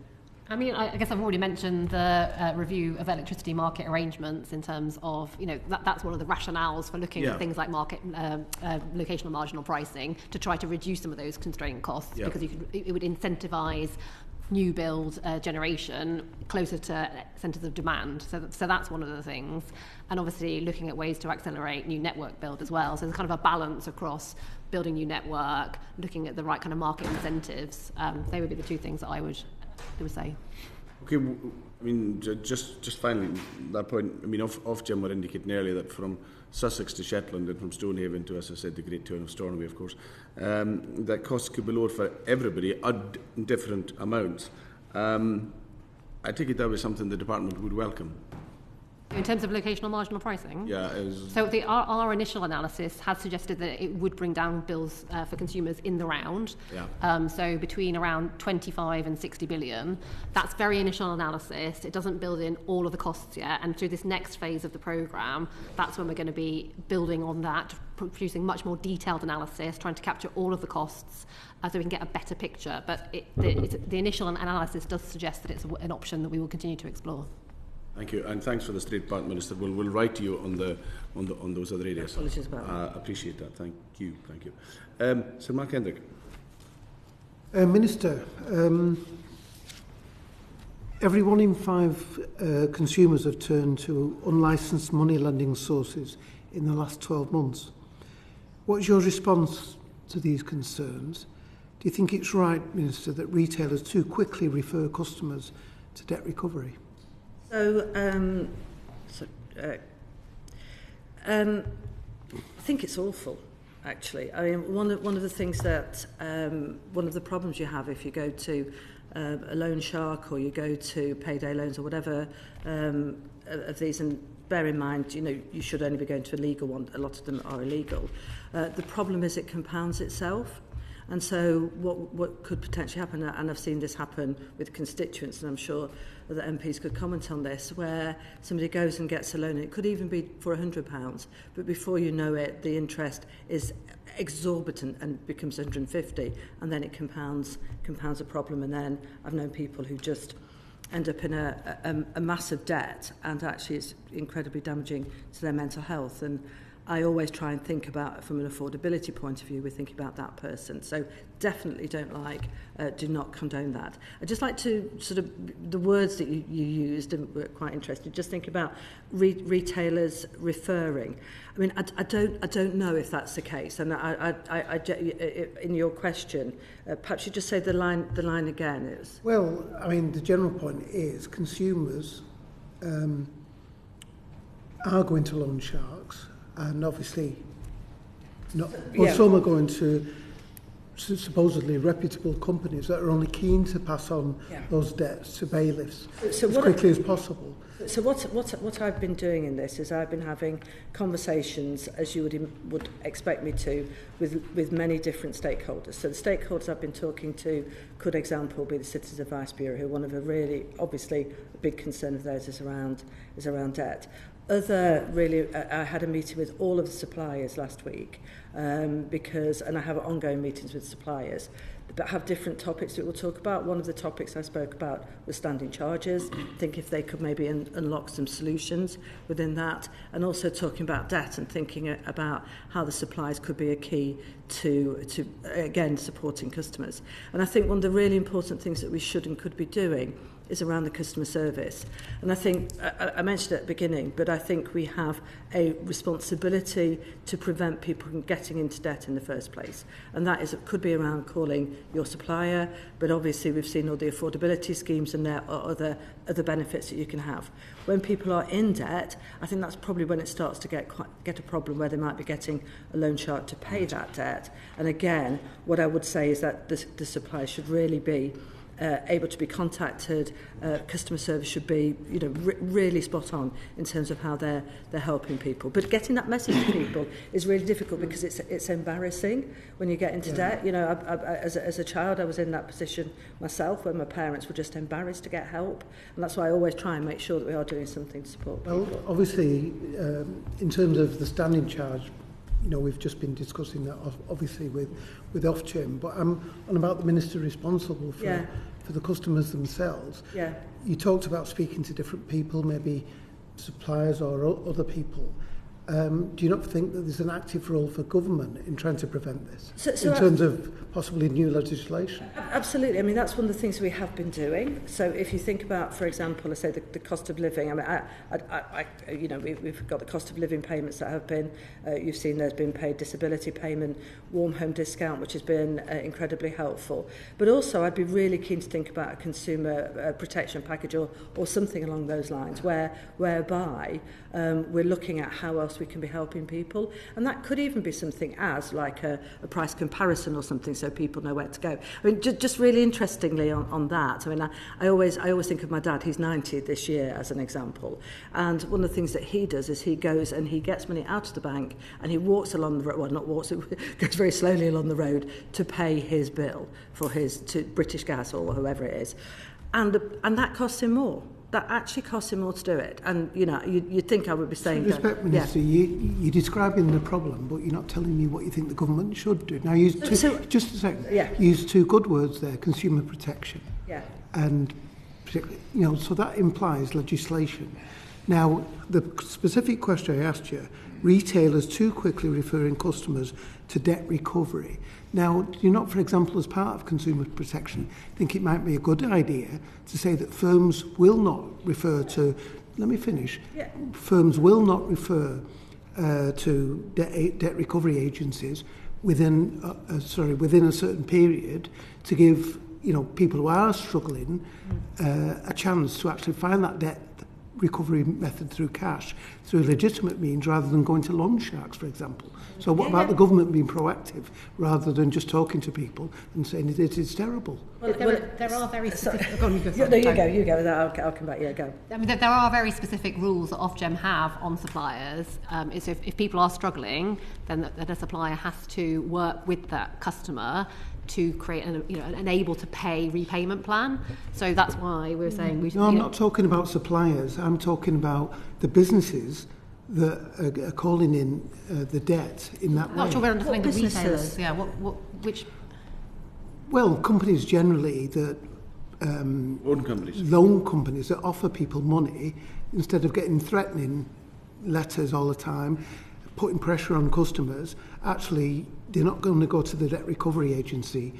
I mean, I guess I've already mentioned the review of electricity market arrangements in terms of, that's one of the rationales for looking at things like market locational marginal pricing to try to reduce some of those constraint costs because it would incentivise new build generation closer to centres of demand. So that's one of the things. And obviously looking at ways to accelerate new network build as well. So there's kind of a balance across building new network, looking at the right kind of market incentives. They would be the two things that I would say. Okay, I mean, just finally, that point, I mean, Ofgem were indicating earlier that from Sussex to Shetland and from Stonehaven to, as I said, the Great Turn of Stornoway, of course, that costs could be lowered for everybody at different amounts. I take it that was something the department would welcome. In terms of locational marginal pricing? Yeah. So our initial analysis has suggested that it would bring down bills for consumers in the round. Yeah. So between around 25 and 60 billion. That's very initial analysis. It doesn't build in all of the costs yet. And through this next phase of the programme, that's when we're going to be building on that, producing much more detailed analysis, trying to capture all of the costs so we can get a better picture. But the initial analysis does suggest that it's an option that we will continue to explore. Thank you, and thanks for the straight part, Minister. We'll write to you on those other areas. Apologies about that. Appreciate that. Thank you. Sir Mark Hendrick. Minister, every 1 in 5 consumers have turned to unlicensed money lending sources in the last 12 months. What's your response to these concerns? Do you think it's right, Minister, that retailers too quickly refer customers to debt recovery? So, I think it's awful, actually. I mean, one of the things that, one of the problems you have if you go to a loan shark or you go to payday loans or whatever of these, and bear in mind, you should only be going to a legal one. A lot of them are illegal. The problem is it compounds itself. And so what could potentially happen, and I've seen this happen with constituents, and I'm sure that MPs could comment on this, where somebody goes and gets a loan, and it could even be for £100, but before you know it, the interest is exorbitant and becomes 150, and then it compounds a problem. And then I've known people who just end up in a massive debt, and actually it's incredibly damaging to their mental health. And I always try and think about, from an affordability point of view, we're thinking about that person. So definitely do not condone that. I'd just like to sort of, the words that you used and were quite interesting, just think about retailers referring. I mean, I don't know if that's the case. And I in your question, perhaps you just say the line again is. Well, I mean, the general point is consumers are going to loan sharks. And obviously, some are going to supposedly reputable companies that are only keen to pass on those debts to bailiffs as quickly as possible. So what I've been doing in this is I've been having conversations, as you would expect me to, with many different stakeholders. So the stakeholders I've been talking to, good example, be the Citizens Advice Bureau, who one of a really, obviously, a big concern of theirs is around debt. I had a meeting with all of the suppliers last week and I have ongoing meetings with suppliers that have different topics that we'll talk about. One of the topics I spoke about was standing charges. I think if they could maybe unlock some solutions within that, and also talking about debt and thinking about how the suppliers could be a key to again supporting customers. And I think one of the really important things that we should and could be doing is around the customer service. And I think, I mentioned it at the beginning, but I think we have a responsibility to prevent people from getting into debt in the first place. And that is, it could be around calling your supplier, but obviously we've seen all the affordability schemes and there are other benefits that you can have. When people are in debt, I think that's probably when it starts to get a problem where they might be getting a loan shark to pay that debt. And again, what I would say is that the supplier should really be able to be contacted. Customer service should be, really spot on in terms of how they're helping people. But getting that message to people is really difficult because it's embarrassing when you get into debt. As a child, I was in that position myself where my parents were just embarrassed to get help, and that's why I always try and make sure that we are doing something to support people. Well, obviously, in terms of the standing charge you know, we've just been discussing that obviously with Ofgem, but I'm on about the minister responsible for the customers themselves. Yeah. You talked about speaking to different people, maybe suppliers or other people. Do you not think that there's an active role for government in trying to prevent this, in terms of possibly new legislation? Absolutely. I mean, that's one of the things we have been doing. So if you think about, for example, let's say the cost of living, I mean, you know, we've got the cost of living payments that have been, you've seen there's been paid disability payment, warm home discount, which has been incredibly helpful. But also I'd be really keen to think about a consumer protection package or something along those lines whereby we're looking at how else we can be helping people, and that could even be something as like a price comparison or something, so people know where to go. I mean, just really interestingly on that, I mean, I always think of my dad. He's 90 this year as an example, and one of the things that he does is he goes and he gets money out of the bank and he walks along the road, well, not walks, goes very slowly along the road to pay his bill for to British Gas or whoever it is, and that costs him more. That actually costs him more to do it. And, you know, you'd think I would be saying... Respect, Minister, you're describing the problem, but you're not telling me what you think the government should do. Now, just a second. Yeah. Use two good words there, consumer protection. Yeah. And, you know, so that implies legislation. Now, the specific question I asked you, retailers too quickly referring customers to debt recovery. Now, do you not, for example, as part of consumer protection, think it might be a good idea to say that firms will not refer to, let me finish, firms will not refer to debt recovery agencies within a certain period to give, you know, people who are struggling a chance to actually find that debt recovery method through cash, through legitimate means, rather than going to loan sharks, for example. So what about the government being proactive rather than just talking to people and saying it is terrible? Well, there are very specific... No, you go. I'll come back. Yeah, go. I mean, there are very specific rules that Ofgem have on suppliers. Is if people are struggling, then the supplier has to work with that customer to create an able to pay repayment plan. So that's why we're saying we should... No, I'm not talking about suppliers. I'm talking about the businesses that are calling in the debt in that way. I'm not sure we're understanding the retailers. Yeah, which... Well, companies generally that... loan companies that offer people money instead of getting threatening letters all the time, putting pressure on customers, actually they're not going to go to the debt recovery agency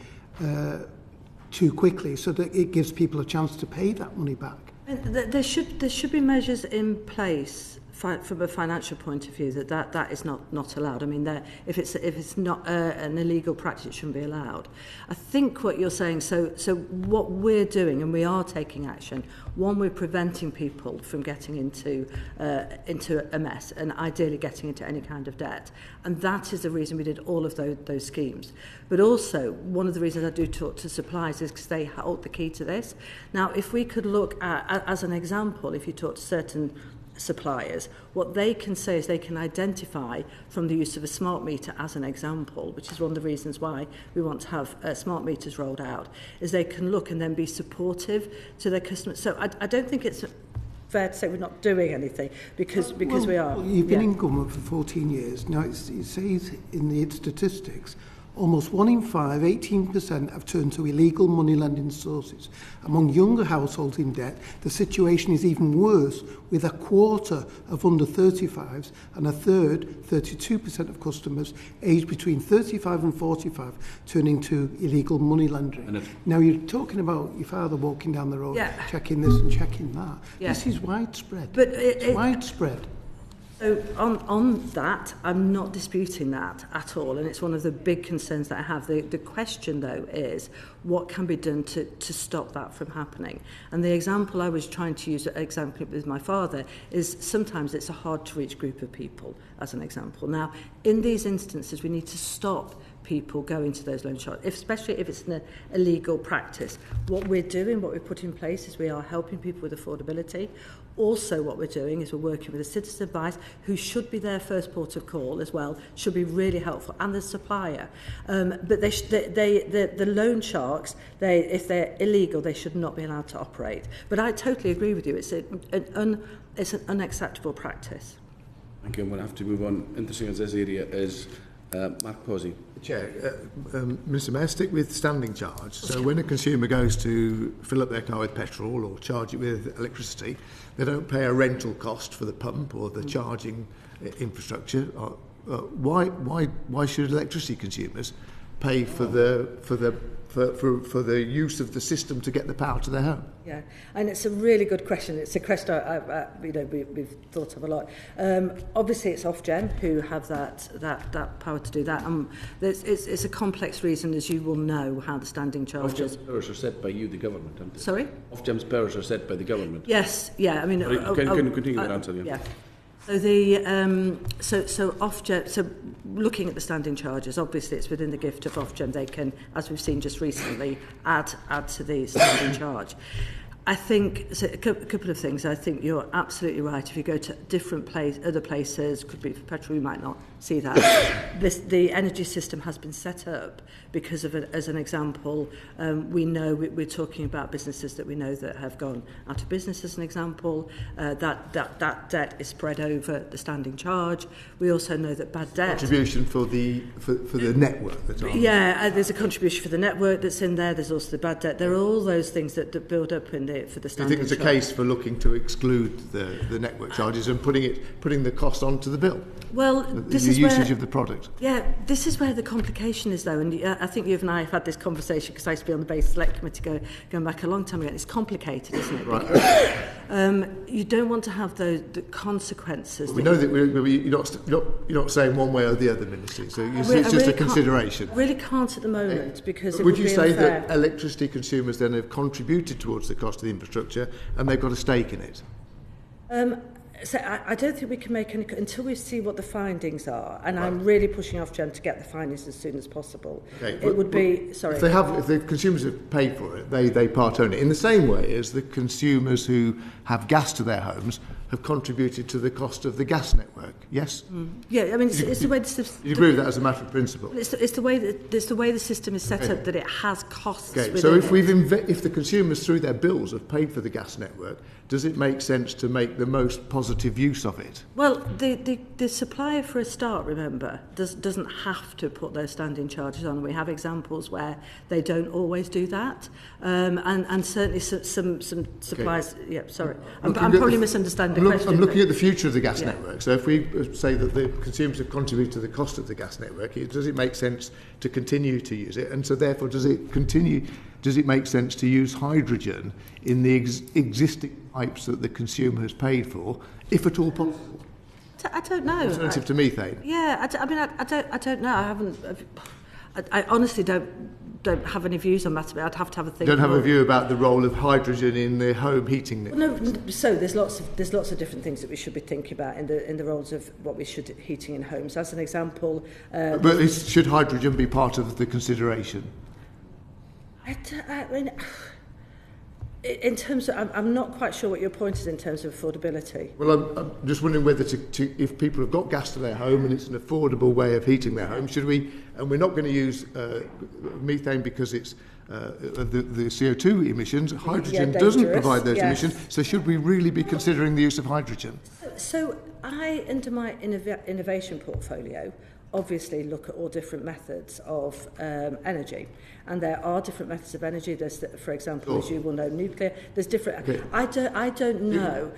too quickly, so that it gives people a chance to pay that money back. There should be measures in place from a financial point of view that is not allowed. I mean, if it's not an illegal practice, it shouldn't be allowed. I think what you're saying. So what we're doing, and we are taking action. One, we're preventing people from getting into a mess, and ideally getting into any kind of debt. And that is the reason we did all of those schemes. But also, one of the reasons I do talk to suppliers is because they hold the key to this. Now, if we could look at, as an example, if you talk to certain suppliers, what they can say is they can identify from the use of a smart meter as an example, which is one of the reasons why we want to have smart meters rolled out, is they can look and then be supportive to their customers. So I don't think it's fair to say we're not doing anything because we are. Well, you've been in government for 14 years. Now it says in the statistics almost 1 in 5, 18%, have turned to illegal money lending sources. Among younger households in debt, the situation is even worse, with a quarter of under 35s and a third, 32% of customers aged between 35 and 45 turning to illegal money lending. Now you're talking about your father walking down the road, checking this and checking that. Yeah. This is widespread. But it's widespread. So on that, I'm not disputing that at all, and it's one of the big concerns that I have. The question, though, is what can be done to stop that from happening? And the example I was trying to use, example with my father, is sometimes it's a hard-to-reach group of people, as an example. Now, in these instances, we need to stop people going to those loan sharks, especially if it's an illegal practice. What we're doing, what we've put in place, is we are helping people with affordability. Also, what we're doing is we're working with the citizen advice, who should be their first port of call as well, should be really helpful, and the supplier. But the loan sharks, if they're illegal, they should not be allowed to operate. But I totally agree with you. It's an unacceptable practice. Thank you. I'm going to have to move on. Interesting as this area is Mark Posey. Chair, Mr Mayor, stick with standing charge. So when a consumer goes to fill up their car with petrol or charge it with electricity, they don't pay a rental cost for the pump or the charging infrastructure. Why should electricity consumers pay for the use of the system to get the power to their home? Yeah, and it's a really good question. It's a question we've thought of a lot. Obviously, it's Ofgem who have that power to do that. It's a complex reason, as you will know, how the standing charges. Ofgem's powers are set by you, the government, aren't they? Sorry? Ofgem's powers are set by the government. Yes, yeah. I mean, can you continue that answer? Yeah. So the so Ofgem. So looking at the standing charges, obviously it's within the gift of Ofgem. They can, as we've seen just recently, add to the standing charge. I think so a couple of things. I think you're absolutely right. If you go to other places, could be for petrol, you might not see that. The energy system has been set up because of as an example, we know we're talking about businesses that we know that have gone out of business. As an example, that debt is spread over the standing charge. We also know that bad debt Contribution for the network. That's on. Yeah, there's a contribution for the network that's in there. There's also the bad debt. There are all those things that build up in for the standing. Do you think it's a case for looking to exclude the network charges and putting the cost onto the bill? Well, this is the usage of the product. Yeah, this is where the complication is, though, and I think you and I have had this conversation because I used to be on the Base Select Committee going back a long time ago. It's complicated, isn't it? Right. You don't want to have the consequences. We know that you're not saying one way or the other, Minister. So it's just a consideration. I really can't at the moment because it would you be say unfair. that electricity consumers then have contributed towards the cost of the infrastructure and they've got a stake in it? So I don't think we can make any until we see what the findings are, and right. I'm really pushing Ofgem to get the findings as soon as possible. Okay, it would be sorry. If the consumers have paid for it, they part own it in the same way as the consumers who have gas to their homes have contributed to the cost of the gas network. Yes. Yeah, I mean it's the way you agree with that as a matter of principle. It's the way the system is set up that it has costs. Okay, so if the consumers through their bills have paid for the gas network, does it make sense to make the most positive use of it? Well, the supplier, for a start, remember, doesn't have to put those standing charges on. We have examples where they don't always do that, and certainly some suppliers. Okay. Yeah, sorry, I'm probably misunderstanding the question. I'm looking at the future of the gas network. So if we say that the consumers have contributed to the cost of the gas network, does it make sense to continue to use it? And so therefore, does it make sense to use hydrogen in the existing pipes that the consumer has paid for, if at all possible? I don't know. Alternative to methane. Yeah, I don't know. I honestly don't have any views on that. I'd have to have a think. Don't have a view about the role of hydrogen in the home heating network. No. So there's lots of different things that we should be thinking about in the roles of what we should heating in homes. As an example, but should hydrogen be part of the consideration? I mean, in terms of, I'm not quite sure what your point is in terms of affordability. Well, I'm just wondering whether if people have got gas to their home and it's an affordable way of heating their home, should we, and we're not going to use methane because it's the CO2 emissions, hydrogen doesn't provide those emissions, so should we really be considering the use of hydrogen? So I, under my innovation portfolio, obviously look at all different methods of energy, and there are different methods of energy. There's, for example, as you will know, nuclear. There's different. Okay. I don't know.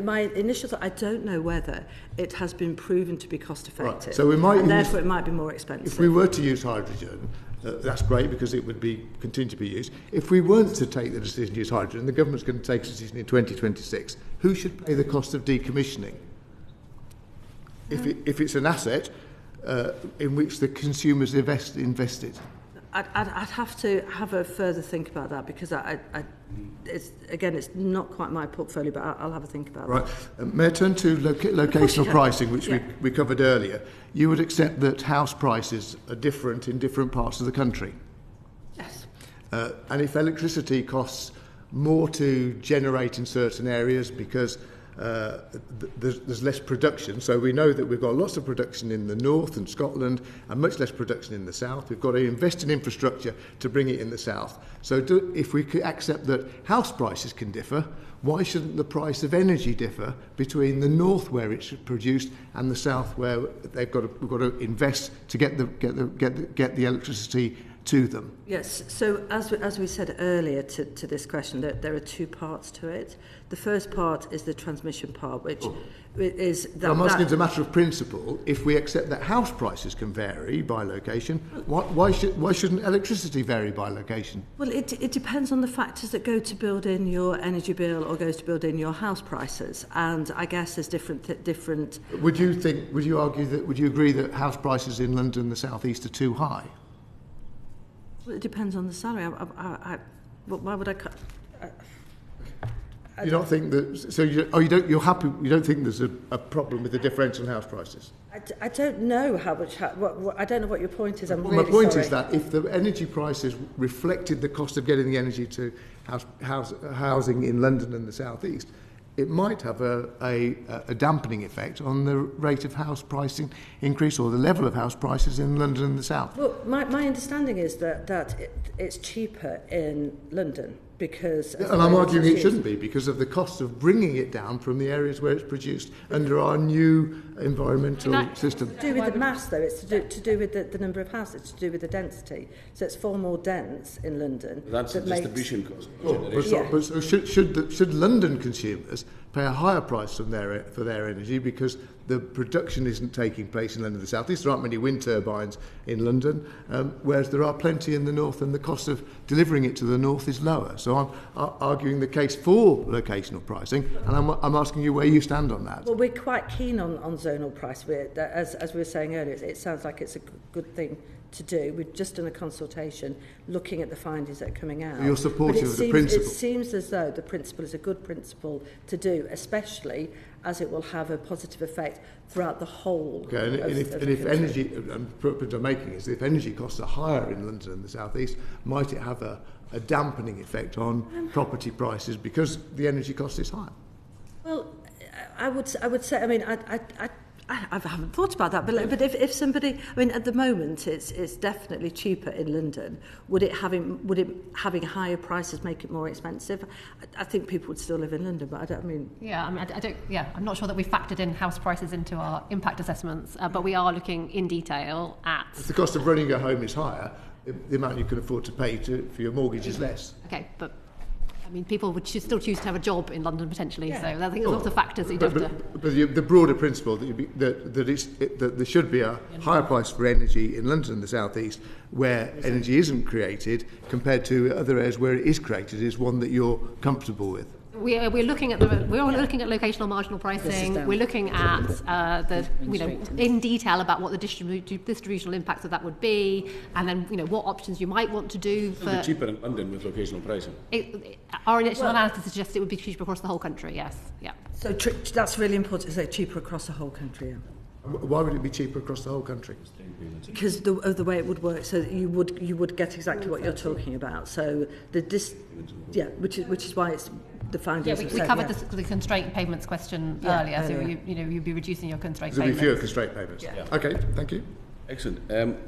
My initial thought, I don't know whether it has been proven to be cost effective. Right. So we might, and therefore it might be more expensive. If we were to use hydrogen, that's great because it would continue to be used. If we weren't to take the decision to use hydrogen, the government's going to take a decision in 2026. Who should pay the cost of decommissioning? If it's an asset in which the consumers invested. I'd have to have a further think about that because it's not quite my portfolio, but I'll have a think about that. Right. May I turn to locational pricing, which we covered earlier? You would accept that house prices are different in different parts of the country? Yes. And if electricity costs more to generate in certain areas because there's less production. So we know that we've got lots of production in the north and Scotland and much less production in the south. We've got to invest in infrastructure to bring it in the south. So if we could accept that house prices can differ, why shouldn't the price of energy differ between the north where it's produced and the south where we've got to invest to get the electricity to them? Yes, so as we said earlier to this question, there are two parts to it. The first part is the transmission part, which is that... I'm asking as a matter of principle, if we accept that house prices can vary by location, why shouldn't electricity vary by location? Well, it depends on the factors that go to build in your energy bill or goes to build in your house prices, and I guess there's different... Would you agree that house prices in London and the South East are too high? Well, it depends on the salary. Why would I cut? You don't think that? So you're happy? You don't think there's a problem with the differential in house prices? I don't know how much. I don't know what your point is. My point is that if the energy prices reflected the cost of getting the energy to housing in London and the South East, it might have a dampening effect on the rate of house pricing increase or the level of house prices in London and the South. Well, my understanding is that it's cheaper in London because... And I'm arguing it shouldn't be because of the cost of bringing it down from the areas where it's produced under our new environmental system. It's to do with the mass, though. It's to do with the number of houses. It's to do with the density. So it's far more dense in London. That's the distribution cost. So should London consumers pay a higher price for their energy because the production isn't taking place in London and the South East? There aren't many wind turbines in London, whereas there are plenty in the north, and the cost of delivering it to the north is lower. So I'm arguing the case for locational pricing, and I'm asking you where you stand on that. Well, we're quite keen on zonal price. As we were saying earlier, it sounds like it's a good thing to do. We've just done a consultation looking at the findings that are coming out. You're supportive of the principle? It seems as though the principle is a good principle to do, especially as it will have a positive effect throughout the whole. Okay, and if energy, and the point I'm making is if energy costs are higher in London and the South East, might it have a dampening effect on property prices because the energy cost is higher? Well, I would say. I mean, I haven't thought about that, but if somebody, I mean, at the moment it's definitely cheaper in London. Would it having higher prices make it more expensive? I think people would still live in London, but I don't. I mean, yeah, I mean, I don't. Yeah, I'm not sure that we factored in house prices into our impact assessments, but we are looking in detail at. If the cost of running a home is higher, the amount you can afford to pay for your mortgage is less. Okay, but. I mean, people would still choose to have a job in London potentially, so I think there's lots of factors that you'd have to... But the broader principle that there should be a higher price for energy in London and the South East where energy isn't created compared to other areas where it is created is one that you're comfortable with. We're looking at looking at locational marginal pricing. We're looking at in detail about what the distributional impacts of that would be, and then what options you might want to do. It would be cheaper in London with locational pricing. Our initial analysis suggests it would be cheaper across the whole country. Yes, yeah. So that's really important to say cheaper across the whole country. Yeah. Why would it be cheaper across the whole country? Because of the way it would work, so you would get exactly what you're talking about. So which is why it's the findings. Yeah, we covered the constraint payments question earlier. So you'd be reducing your constraint payments. There'll be fewer constraint payments. Yeah. Okay, thank you. Excellent.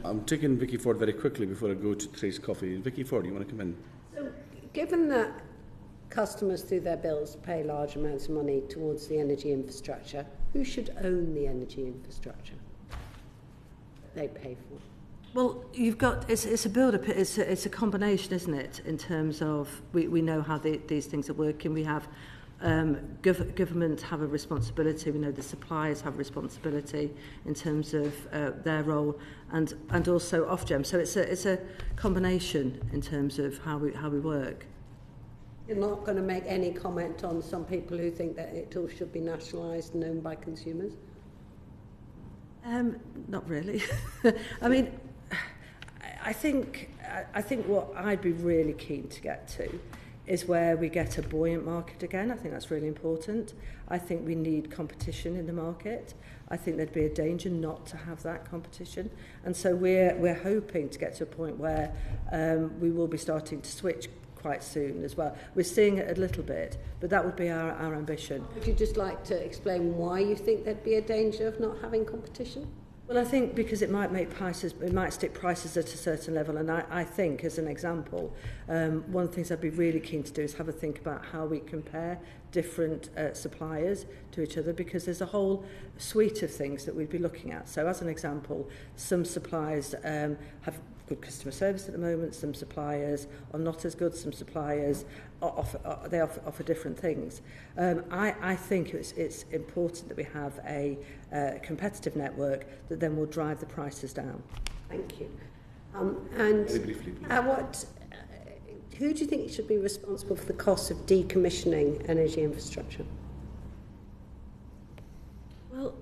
I'm taking Vicky Ford very quickly before I go to Trace Coffee. Vicky Ford, you want to come in? So, given that customers through their bills pay large amounts of money towards the energy infrastructure, who should own the energy infrastructure they pay for? Well, you've got it's a build-up. It's a combination, isn't it? In terms of we know how these things are working. We have government have a responsibility. We know the suppliers have a responsibility in terms of their role, and also Ofgem. So it's a combination in terms of how we work. You're not going to make any comment on some people who think that it all should be nationalised and owned by consumers? Not really. I mean, I think what I'd be really keen to get to is where we get a buoyant market again. I think that's really important. I think we need competition in the market. I think there'd be a danger not to have that competition. And so we're hoping to get to a point where we will be starting to switch quite soon as well. We're seeing it a little bit, but that would be our ambition. Would you just like to explain why you think there'd be a danger of not having competition? Well, I think because it might stick prices at a certain level, and I think, as an example, one of the things I'd be really keen to do is have a think about how we compare different suppliers to each other, because there's a whole suite of things that we'd be looking at. So, as an example, some suppliers have good customer service at the moment, some suppliers are not as good, some suppliers offer different things. I think it's important that we have a competitive network that then will drive the prices down. Thank you. And very briefly, who do you think should be responsible for the cost of decommissioning energy infrastructure? Well,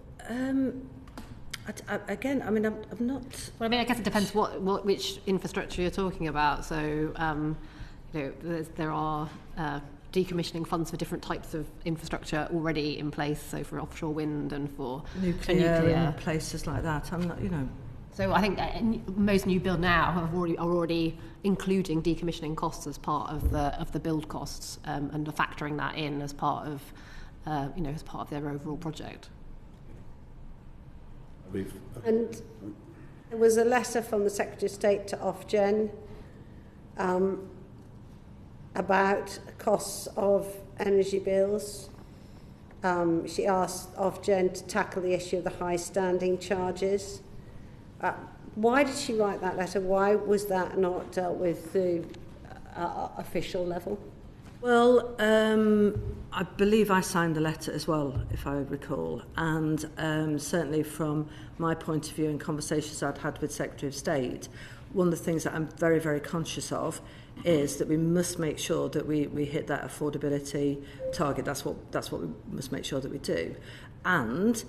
again, I mean, I'm not... Well, I mean, I guess it depends which infrastructure you're talking about. So, you know, there are decommissioning funds for different types of infrastructure already in place. So, for offshore wind and for nuclear and places like that. I'm not, you know. So, I think most new build now are already including decommissioning costs as part of the build costs, and are factoring that in as part of as part of their overall project. And there was a letter from the Secretary of State to Ofgem about costs of energy bills. She asked Ofgem to tackle the issue of the high standing charges. Why did she write that letter? Why was that not dealt with through official level? Well, I believe I signed the letter as well, if I recall, and certainly from my point of view and conversations I'd had with Secretary of State, one of the things that I'm very, very conscious of is that we must make sure that we hit that affordability target. That's what we must make sure that we do. And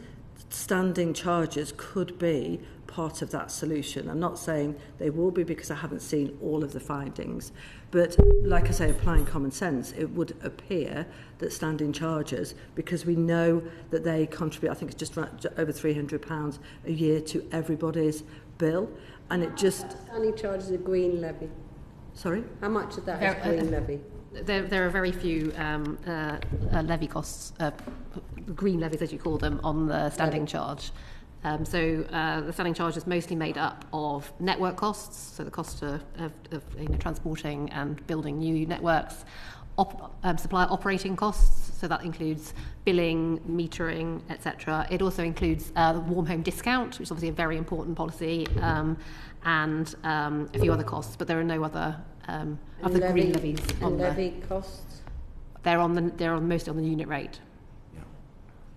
standing charges could be part of that solution. I'm not saying they will be, because I haven't seen all of the findings, but like I say, applying common sense, it would appear that standing charges, because we know that they contribute, I think it's just over £300 a year to everybody's bill, and it just... Standing charges are green levy. Sorry? How much of that is green levy? There are very few levy costs, green levies as you call them, on the standing charge. So the standing charge is mostly made up of network costs, so the cost of transporting and building new networks, supplier operating costs, so that includes billing, metering, etc. It also includes the warm home discount, which is obviously a very important policy, and a few other costs, but there are no other green levies on there. Levy costs? They're mostly on the unit rate. Yeah.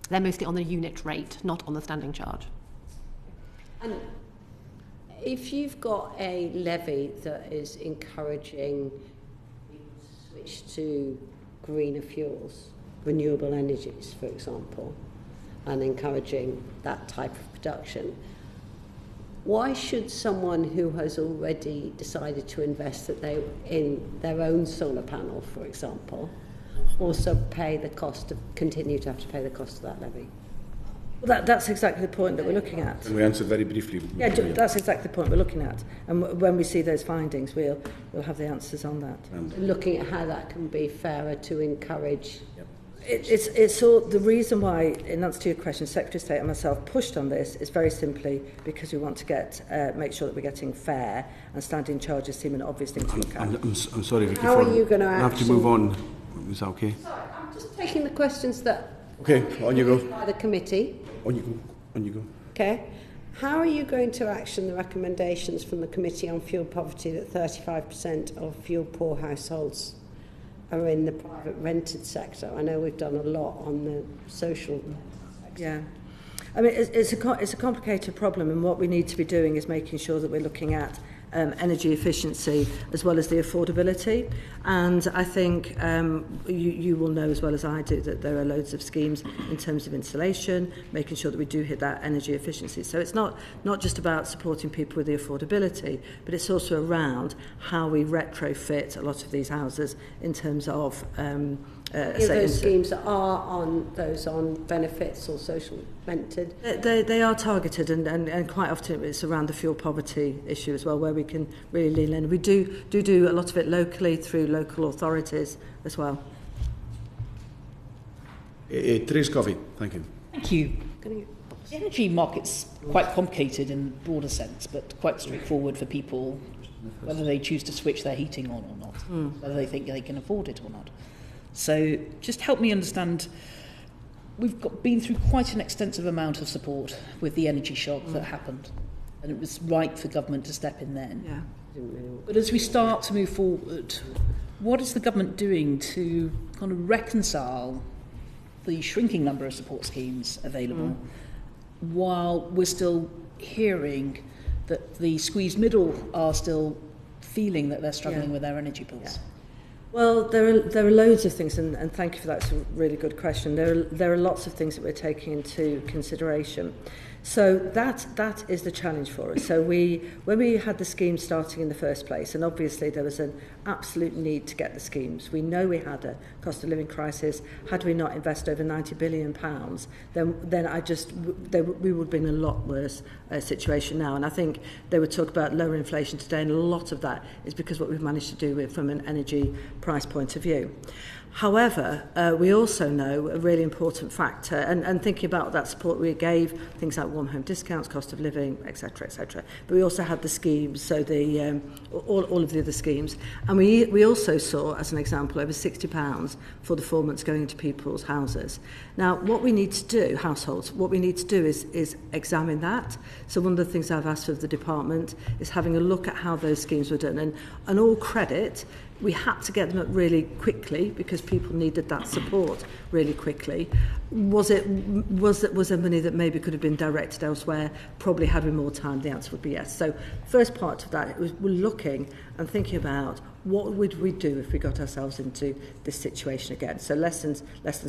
They're mostly on the unit rate, not on the standing charge. And if you've got a levy that is encouraging people to switch to greener fuels, renewable energies, for example, and encouraging that type of production, why should someone who has already decided to invest in their own solar panel, for example, also continue to have to pay the cost of that levy? Well, that's exactly the point that we're looking at. And we answered very briefly. Yeah, that's exactly the point we're looking at. And when we see those findings, we'll have the answers on that. Looking at how that can be fairer to encourage. Yep. It's all the reason why, in answer to your question, Secretary of State and myself pushed on this is very simply because we want to make sure that we're getting fair, and standing charges seem an obvious thing to look at. I'm sorry, Vicky. How are you going to have to move on? Is that okay? Sorry, I'm just taking the questions that. Okay, on you go. By the committee. On you go. Okay. How are you going to action the recommendations from the Committee on Fuel Poverty that 35% of fuel poor households are in the private rented sector? I know we've done a lot on the social sector. Yeah. I mean, it's a complicated problem, and what we need to be doing is making sure that we're looking at energy efficiency as well as the affordability. And I think you will know as well as I do that there are loads of schemes in terms of insulation, making sure that we do hit that energy efficiency. So it's not just about supporting people with the affordability, but it's also around how we retrofit a lot of these houses in terms of those schemes that are on benefits or social rented? They are targeted, and quite often it's around the fuel poverty issue as well, where we can really lean in. We do a lot of it locally through local authorities as well. Therese Coffey, thank you. Thank you. The energy market's quite complicated in a broader sense, but quite straightforward for people, whether they choose to switch their heating on or not, whether they think they can afford it or not. So just help me understand, we've been through quite an extensive amount of support with the energy shock that happened, and it was right for government to step in then. Yeah. But as we start to move forward, what is the government doing to kind of reconcile the shrinking number of support schemes available while we're still hearing that the squeezed middle are still feeling that they're struggling with their energy bills? Yeah. Well, there are loads of things, and thank you for that. It's a really good question. There are lots of things that we're taking into consideration. So that is the challenge for us. So when we had the scheme starting in the first place, and obviously there was an absolute need to get the schemes. We know we had a cost of living crisis. Had we not invested over £90 billion, then we would be in a lot worse situation now. And I think they would talk about lower inflation today, and a lot of that is because what we've managed to do from an energy price point of view. However, we also know a really important factor, and thinking about that support we gave, things like warm home discounts, cost of living, etc., etc. But we also had the schemes, so the all of the other schemes, and we also saw, as an example, over £60 for the 4 months going into people's houses. Now, what we need to do, households, what we need to do is examine that. So one of the things I've asked of the department is having a look at how those schemes were done, and all credit. We had to get them up really quickly because people needed that support really quickly. Was there money that maybe could have been directed elsewhere? Probably had we more time, the answer would be yes. So first part of that, we're looking and thinking about what would we do if we got ourselves into this situation again. So lessons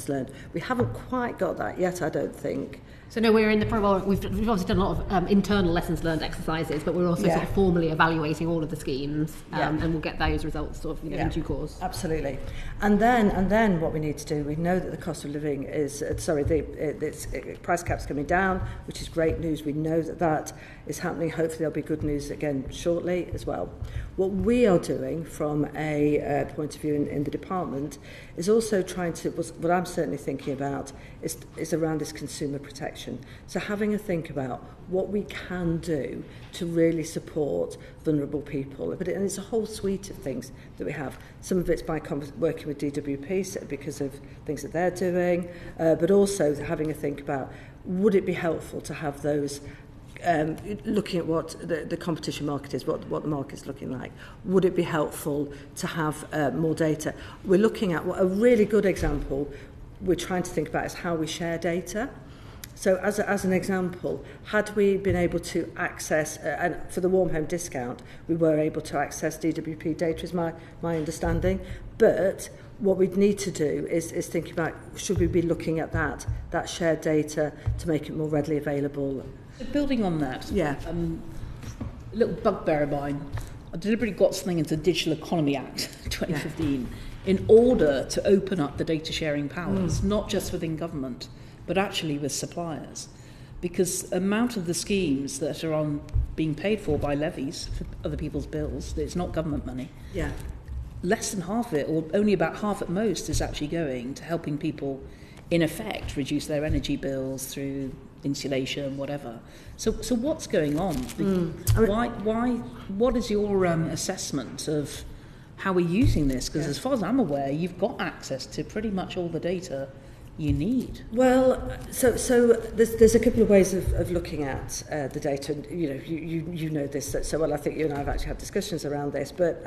learned. We haven't quite got that yet, I don't think. So no, we're in the we've obviously done a lot of internal lessons learned exercises, but we're also sort of formally evaluating all of the schemes, and we'll get those results sort of in due course. Absolutely. And then what we need to do, we know that the cost of living is the price cap's coming down, which is great news. We know that is happening. Hopefully there'll be good news again shortly as well. What we are doing from a point of view in the department is also trying to, what I'm certainly thinking about is around this consumer protection. So having a think about what we can do to really support vulnerable people. And it's a whole suite of things that we have. Some of it's by working with DWP because of things that they're doing, but also having a think about, would it be helpful to have those looking at what the competition market is, what the market's looking like. Would it be helpful to have more data? We're looking at a really good example we're trying to think about is how we share data. So as an example, had we been able to access, and for the warm home discount, we were able to access DWP data is my understanding, but what we'd need to do is think about, should we be looking at that shared data to make it more readily available? So building on that, a little bugbear of mine, I deliberately got something into the Digital Economy Act 2015 in order to open up the data sharing powers, not just within government, but actually with suppliers. Because the amount of the schemes that are being paid for by levies for other people's bills, it's not government money. Yeah. Less than half of it, or only about half at most, is actually going to helping people, in effect, reduce their energy bills through insulation, whatever. So what's going on? What is your assessment of how we're using this? Because as far as I'm aware, you've got access to pretty much all the data you need. Well, so there's a couple of ways of looking at the data, and you know this so well. I think you and I have actually had discussions around this, but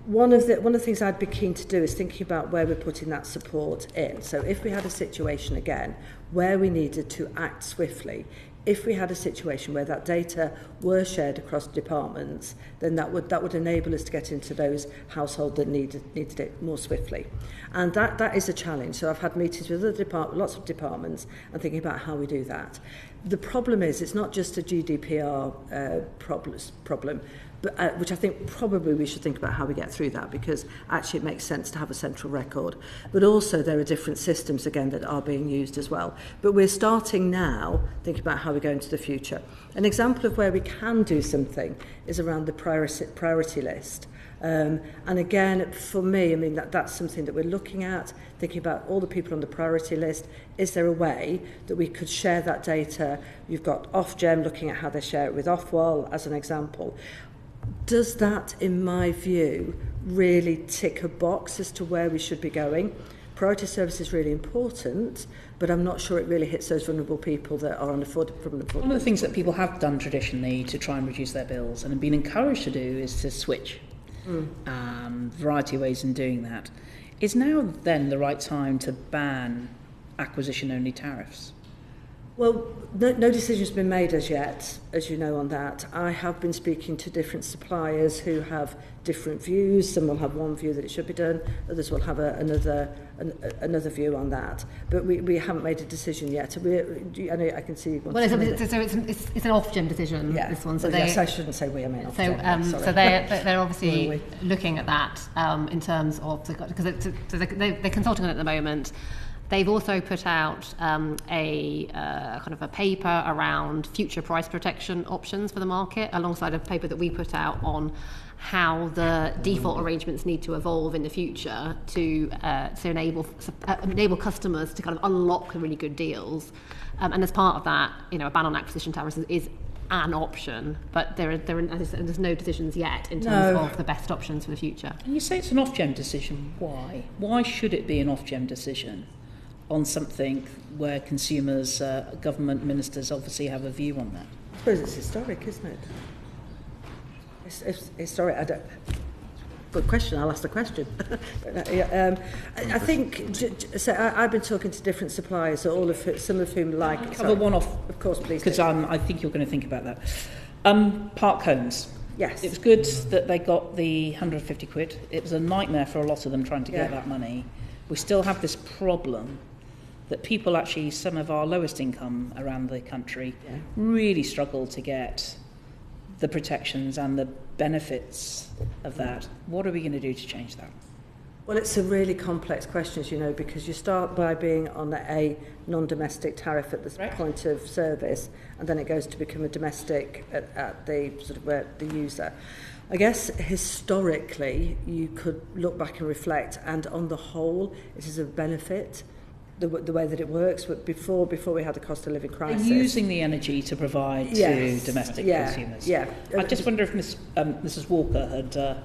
one of the things I'd be keen to do is thinking about where we're putting that support in. So if we had a situation again where we needed to act swiftly, if we had a situation where that data were shared across departments, then that would enable us to get into those households that needed it more swiftly. And that is a challenge. So I've had meetings with lots of departments and thinking about how we do that. The problem is it's not just a GDPR problem. but, which I think probably we should think about how we get through that, because actually it makes sense to have a central record. But also there are different systems, again, that are being used as well. But we're starting now thinking about how we go into the future. An example of where we can do something is around the priority list. And again, for me, I mean, that's something that we're looking at, thinking about all the people on the priority list. Is there a way that we could share that data? You've got Ofgem looking at how they share it with Ofwal, as an example. Does that, in my view, really tick a box as to where we should be going? Priority service is really important, but I'm not sure it really hits those vulnerable people that are on affordable. One of the things that people have done traditionally to try and reduce their bills and have been encouraged to do is to switch. Variety of ways in doing that. Is now then the right time to ban acquisition-only tariffs? Well, no decision's been made as yet, as you know, on that. I have been speaking to different suppliers who have different views. Some will have one view that it should be done, others will have another view on that. But we haven't made a decision yet. I know I can see you want well, to it's an Ofgem decision, this one. So yes, I shouldn't say we, I mean Ofgem. So they're obviously looking at that in terms of, because they're consulting on it at the moment. They've also put out a kind of a paper around future price protection options for the market, alongside a paper that we put out on how the default arrangements need to evolve in the future to enable customers to kind of unlock really good deals. And as part of that, a ban on acquisition tariffs is an option, but there's no decisions yet in terms of the best options for the future. And you say it's an Ofgem decision. Why? Why should it be an Ofgem decision on something where consumers, government ministers obviously have a view on that? I suppose it's historic, isn't it? It's historic. I don't. Good question. I'll ask the question. I think. So I've been talking to different suppliers, some of whom like. Cover one off, of course, please. Because I think you're going to think about that. Park homes. Yes. It was good that they got the 150 quid. It was a nightmare for a lot of them trying to get that money. We still have this problem that people actually, some of our lowest income around the country, really struggle to get the protections and the benefits of that. What are we going to do to change that? Well, it's a really complex question, as you know, because you start by being on a non-domestic tariff at the point of service, and then it goes to become a domestic at the sort of where the user. I guess historically you could look back and reflect, and on the whole it is a benefit, the way that it works. But before we had the cost of living crisis, they're using the energy to provide to domestic consumers. I just wonder if Mrs. Walker had.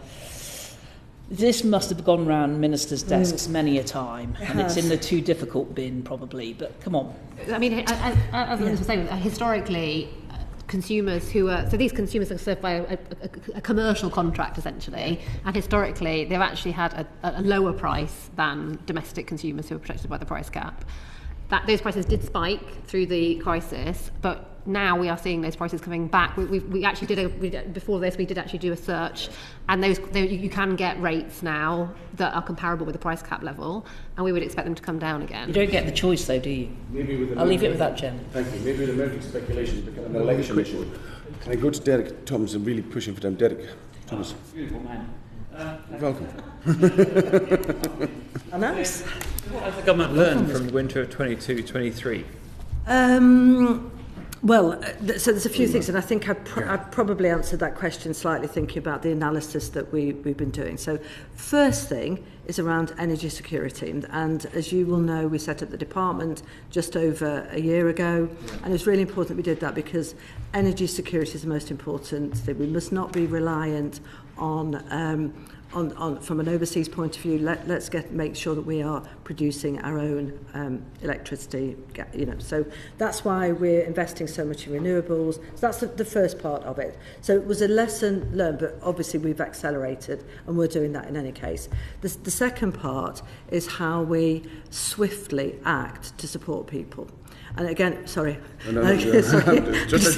This must have gone round ministers' desks many a time, and it's in the too difficult bin probably. But come on. I mean, as I was saying, historically, consumers these consumers are served by a commercial contract essentially, and historically they've actually had a lower price than domestic consumers who are protected by the price cap. Those prices did spike through the crisis, but now we are seeing those prices coming back. We actually before this we did actually do a search, and you can get rates now that are comparable with the price cap level, and we would expect them to come down again. You don't get the choice though, do you? I'll leave it with that, Jen. Thank you. Maybe with American speculation become an election issue. Can I go to Derek Thomas? I'm really pushing for them. Derek Thomas. Beautiful man. Welcome. Nice. What has the government learned from the winter of 22-23? Well, so there's a few things, and I think I've probably answered that question slightly thinking about the analysis that we've been doing. So first thing is around energy security, and as you will know, we set up the department just over a year ago, and it's really important we did that because energy security is the most important thing. We must not be reliant on from an overseas point of view. Let's make sure that we are producing our own electricity. So that's why we're investing so much in renewables. So that's the first part of it. So it was a lesson learned, but obviously we've accelerated, and we're doing that in any case. The second part is how we swiftly act to support people. And again, sorry. No, just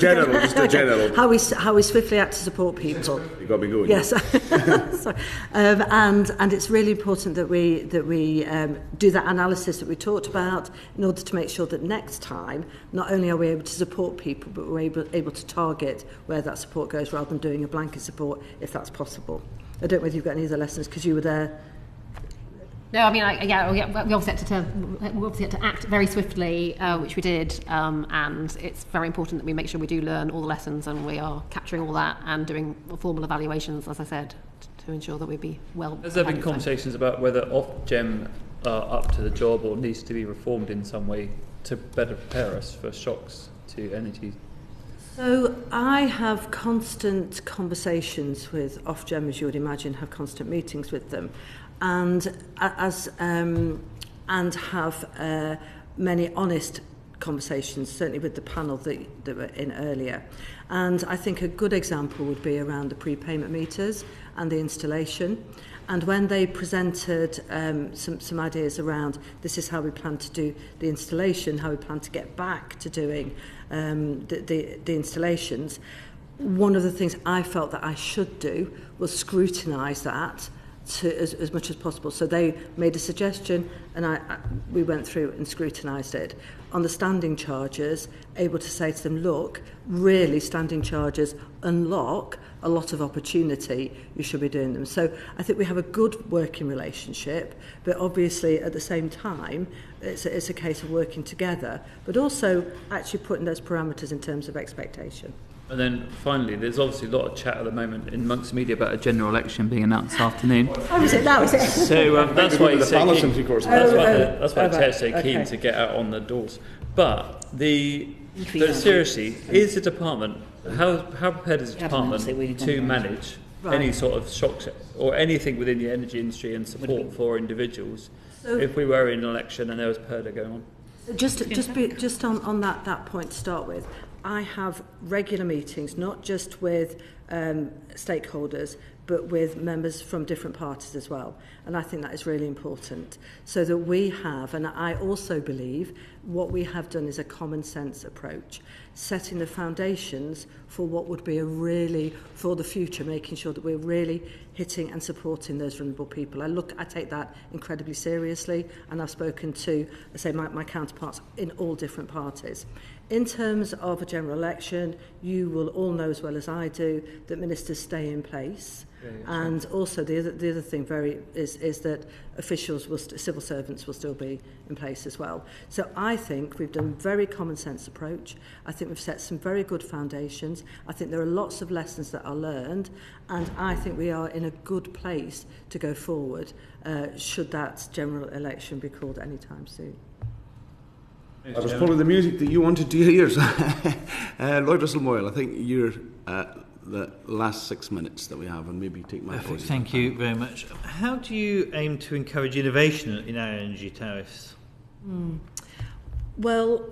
a general. How we swiftly act to support people. You've got to be good. Yes. Sorry. And it's really important that we do that analysis that we talked about in order to make sure that next time, not only are we able to support people, but we're able to target where that support goes rather than doing a blanket support if that's possible. I don't know whether you've got any other lessons because you were there. No, I mean, we obviously had to act very swiftly, which we did, and it's very important that we make sure we do learn all the lessons and we are capturing all that and doing formal evaluations, as I said, to ensure that we be well. Has there been conversations about whether Ofgem are up to the job or needs to be reformed in some way to better prepare us for shocks to energy? So I have constant conversations with Ofgem, as you would imagine, have constant meetings with them. And have many honest conversations, certainly with the panel that were in earlier. And I think a good example would be around the prepayment meters and the installation. And when they presented some ideas around this is how we plan to do the installation, how we plan to get back to doing the installations, one of the things I felt that I should do was scrutinise that as much as possible. So they made a suggestion and we went through and scrutinised it. On the standing charges, able to say to them, look, really standing charges unlock a lot of opportunity, you should be doing them. So I think we have a good working relationship, but obviously at the same time, it's a case of working together, but also actually putting those parameters in terms of expectation. And then finally, there's obviously a lot of chat at the moment in amongst the media about a general election being announced this afternoon. Oh, is it now? Is it? So that's why he's so keen. That's why Chair's so keen okay. to get out on the doors. But seriously, is the department how prepared is the department to manage any sort of shocks or anything within the energy industry and support for individuals if we were in an election and there was purdah going on? Just on that point to start with, I have regular meetings, not just with stakeholders, but with members from different parties as well. And I think that is really important. So that we have, and I also believe what we have done is a common sense approach, setting the foundations for what would be for the future, making sure that we're really hitting and supporting those vulnerable people. I take that incredibly seriously, and I've spoken to, my counterparts in all different parties. In terms of a general election, you will all know as well as I do that ministers stay in place. And also the other thing is that civil servants will still be in place as well. So I think we've done a very common sense approach. I think we've set some very good foundations. I think there are lots of lessons that are learned, and I think we are in a good place to go forward should that general election be called any time soon. That was probably the music that you wanted to hear. Lloyd Russell-Moyle, I think you're the last 6 minutes that we have, and maybe take my voice. Thank you very much. How do you aim to encourage innovation in our energy tariffs? Well,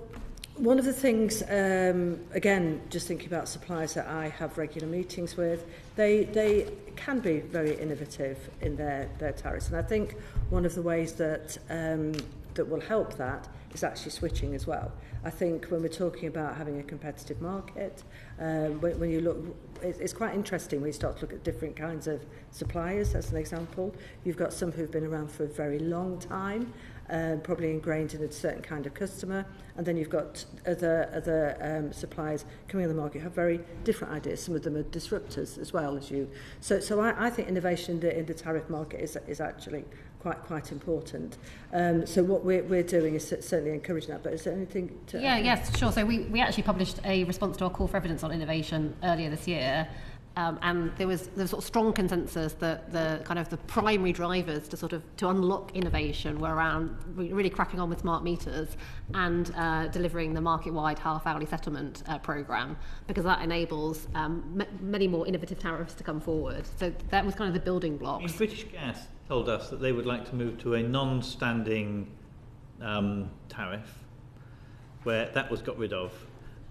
one of the things, again, just thinking about suppliers that I have regular meetings with, they can be very innovative in their tariffs. And I think one of the ways that will help that is actually switching as well. I think when we're talking about having a competitive market, when you look, it's quite interesting when you start to look at different kinds of suppliers, as an example. You've got some who've been around for a very long time, probably ingrained in a certain kind of customer, and then you've got other suppliers coming on the market who have very different ideas. Some of them are disruptors as well as you. So I think innovation in the tariff market is actually quite important. So what we're doing is certainly encouraging that, but is there anything to add? Yes, sure. So we actually published a response to our call for evidence on innovation earlier this year, and there was sort of strong consensus that the kind of the primary drivers to unlock innovation were around really cracking on with smart meters and delivering the market-wide half-hourly settlement programme, because that enables many more innovative tariffs to come forward. So that was kind of the building blocks. British Gas told us that they would like to move to a non-standing tariff where that was got rid of,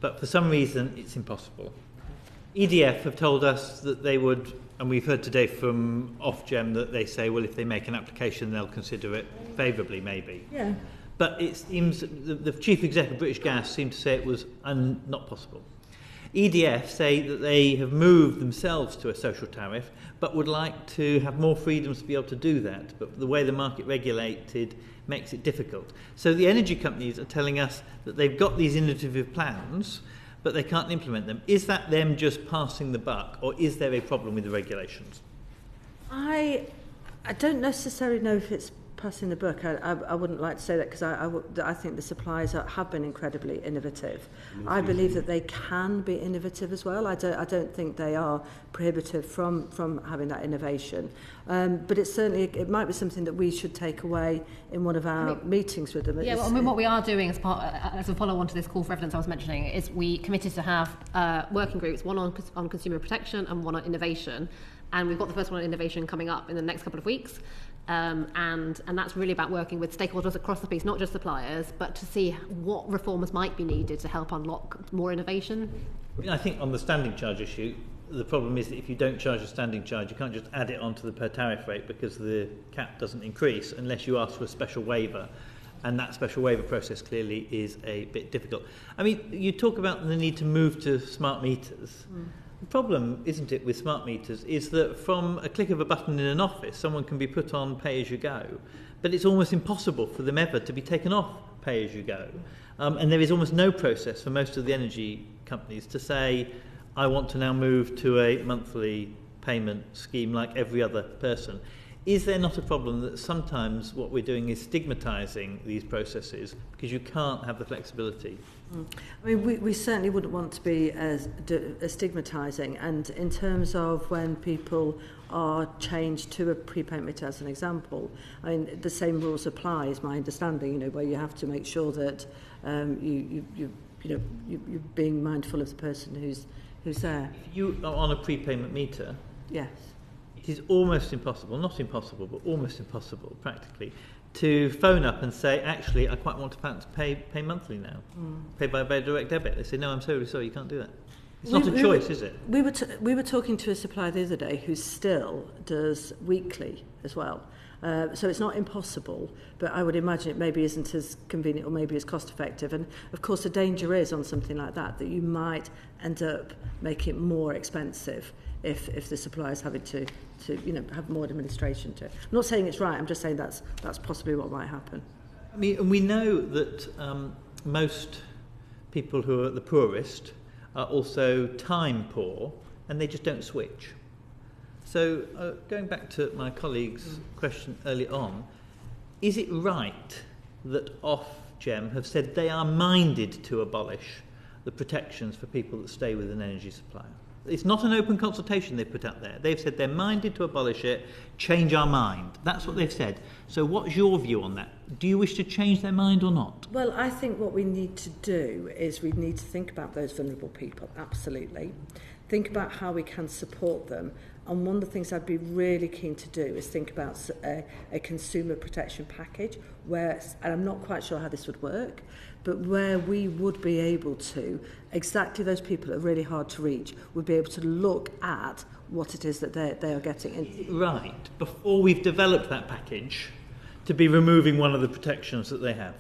but for some reason it's impossible. EDF have told us that they would, and we've heard today from Ofgem that they say, well, if they make an application they'll consider it favourably maybe. Yeah. But it seems the chief exec of British Gas seemed to say it was not possible. EDF say that they have moved themselves to a social tariff, but would like to have more freedoms to be able to do that. But the way the market regulated makes it difficult. So the energy companies are telling us that they've got these innovative plans, but they can't implement them. Is that them just passing the buck, or is there a problem with the regulations? I don't necessarily know if it's passing the buck. I wouldn't like to say that, because I think the suppliers have been incredibly innovative. I believe that they can be innovative as well. I don't think they are prohibitive from having that innovation. But it might be something that we should take away in one of our meetings with them. Yeah, well, I mean, what we are doing as a follow-on to this call for evidence I was mentioning is we committed to have working groups, one on consumer protection and one on innovation. And we've got the first one on innovation coming up in the next couple of weeks. And that's really about working with stakeholders across the piece, not just suppliers, but to see what reforms might be needed to help unlock more innovation. I think on the standing charge issue, the problem is that if you don't charge a standing charge, you can't just add it onto the per tariff rate, because the cap doesn't increase unless you ask for a special waiver. And that special waiver process clearly is a bit difficult. I mean, you talk about the need to move to smart meters. The problem, isn't it, with smart meters is that from a click of a button in an office, someone can be put on pay-as-you-go, but it's almost impossible for them ever to be taken off pay-as-you-go. And there is almost no process for most of the energy companies to say, I want to now move to a monthly payment scheme like every other person. Is there not a problem that sometimes what we're doing is stigmatising these processes because you can't have the flexibility? I mean, we certainly wouldn't want to be stigmatising, and in terms of when people are changed to a prepayment meter, as an example, I mean, the same rules apply, is my understanding, where you have to make sure that you're being mindful of the person who's there. If you are on a prepayment meter, yes, it is almost impossible, not impossible, but almost impossible, practically, to phone up and say, actually, I quite want to pay monthly now, pay by direct debit. They say, no, I'm so sorry, you can't do that. It's not a choice, is it? We were talking to a supplier the other day who still does weekly as well. So it's not impossible, but I would imagine it maybe isn't as convenient or maybe as cost effective. And of course, the danger is on something like that you might end up making it more expensive if the supplier's having to have more administration to it. I'm not saying it's right, I'm just saying that's possibly what might happen. I mean, and we know that most people who are the poorest are also time poor, and they just don't switch. So going back to my colleague's question early on, is it right that Ofgem have said they are minded to abolish the protections for people that stay with an energy supplier? It's not an open consultation they've put out there. They've said they're minded to abolish it, change our mind. That's what they've said. So what's your view on that? Do you wish to change their mind or not? Well, I think what we need to do is we need to think about those vulnerable people, absolutely. Think about how we can support them. And one of the things I'd be really keen to do is think about a consumer protection package where, and I'm not quite sure how this would work, but where we would be able to, exactly those people that are really hard to reach, would be able to look at what it is that they are getting. Right, before we've developed that package, to be removing one of the protections that they have.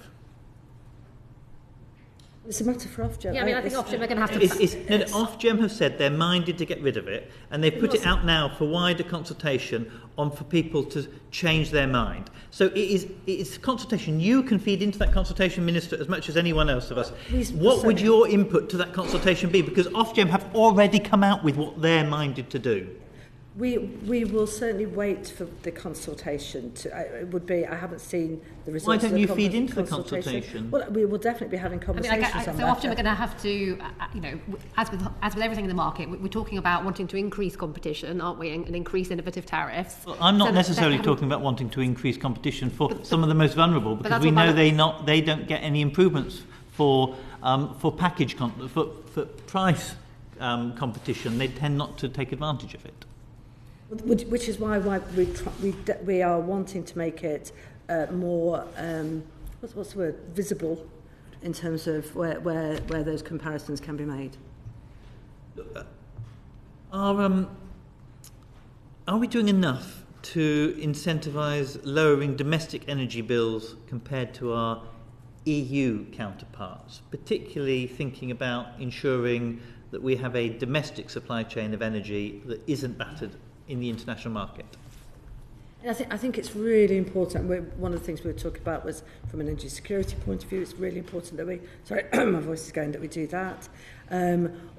It's a matter for Ofgem. Yeah, I mean, I think Ofgem are going to have to... Ofgem have said they're minded to get rid of it, and they've put it out now for wider consultation for people to change their mind. So it is consultation. You can feed into that consultation, Minister, as much as anyone else of us. What would your input to that consultation be? Because Ofgem have already come out with what they're minded to do. We will certainly wait for the consultation. It would be, I haven't seen the results. Why don't you feed into the consultation? Well, we will definitely be having conversations on that. So often we're going to have to, as with everything in the market, we're talking about wanting to increase competition, aren't we, and increase innovative tariffs. Well, I'm not necessarily talking about wanting to increase competition for some of the most vulnerable, because we know they don't get any improvements for package for price competition. They tend not to take advantage of it. Which is why we are wanting to make it more what's the word, visible, in terms of where those comparisons can be made. Are we doing enough to incentivise lowering domestic energy bills compared to our EU counterparts, particularly thinking about ensuring that we have a domestic supply chain of energy that isn't battered in the international market? I think it's really important. One of the things we were talking about was from an energy security point of view. It's really important that we, my voice is going, that we do that.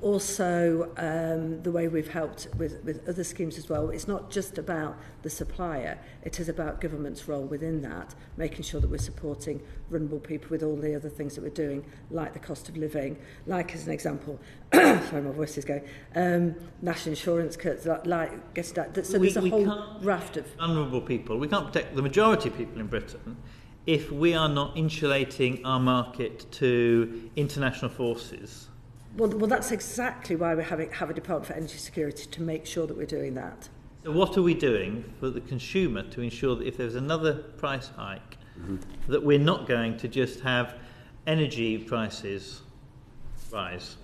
Also, the way we've helped with other schemes as well, it's not just about the supplier, it is about government's role within that, making sure that we're supporting vulnerable people with all the other things that we're doing, like the cost of living, like as an example, sorry, my voice is going, national insurance cuts, like getting that. So there's a whole raft of vulnerable people. We can't protect the majority of people in Britain if we are not insulating our market to international forces. Well, that's exactly why we have a Department for Energy Security, to make sure that we're doing that. So what are we doing for the consumer to ensure that if there's another price hike, that we're not going to just have energy prices rise?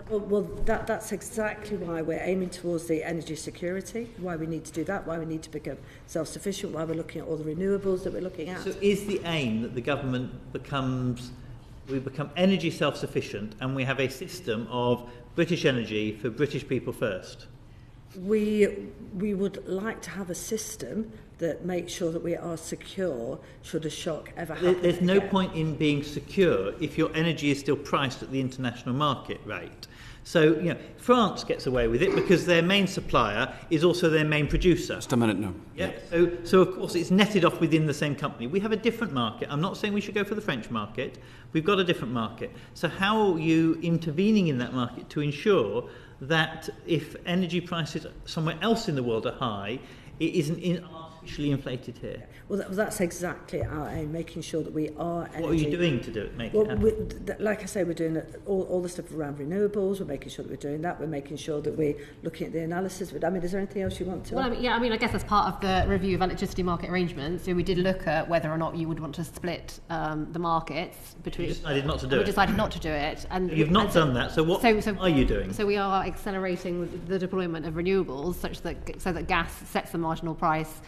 Well, that's exactly why we're aiming towards the energy security, why we need to do that, why we need to become self-sufficient, why we're looking at all the renewables that we're looking at. So is the aim that the government we become energy self-sufficient and we have a system of British energy for British people first? We would like to have a system that makes sure that we are secure should a shock ever happen. There's no point in being secure if your energy is still priced at the international market rate. So, France gets away with it because their main supplier is also their main producer. Just a minute now. Yeah. So of course it's netted off within the same company. We have a different market. I'm not saying we should go for the French market. We've got a different market. So how are you intervening in that market to ensure that if energy prices somewhere else in the world are high, it isn't artificially inflated here? Well, that's exactly our aim, making sure that we are energy... What are you doing to do it, make it happen? Like I say, we're doing all the stuff around renewables. We're making sure that we're doing that. We're making sure that we're looking at the analysis. I mean, is there anything else you want to... Well, I guess as part of the review of electricity market arrangements, we did look at whether or not you would want to split the markets between... You decided not to do it. We decided not to do it. And you've not done that, so what are you doing? So we are accelerating the deployment of renewables so that gas sets the marginal price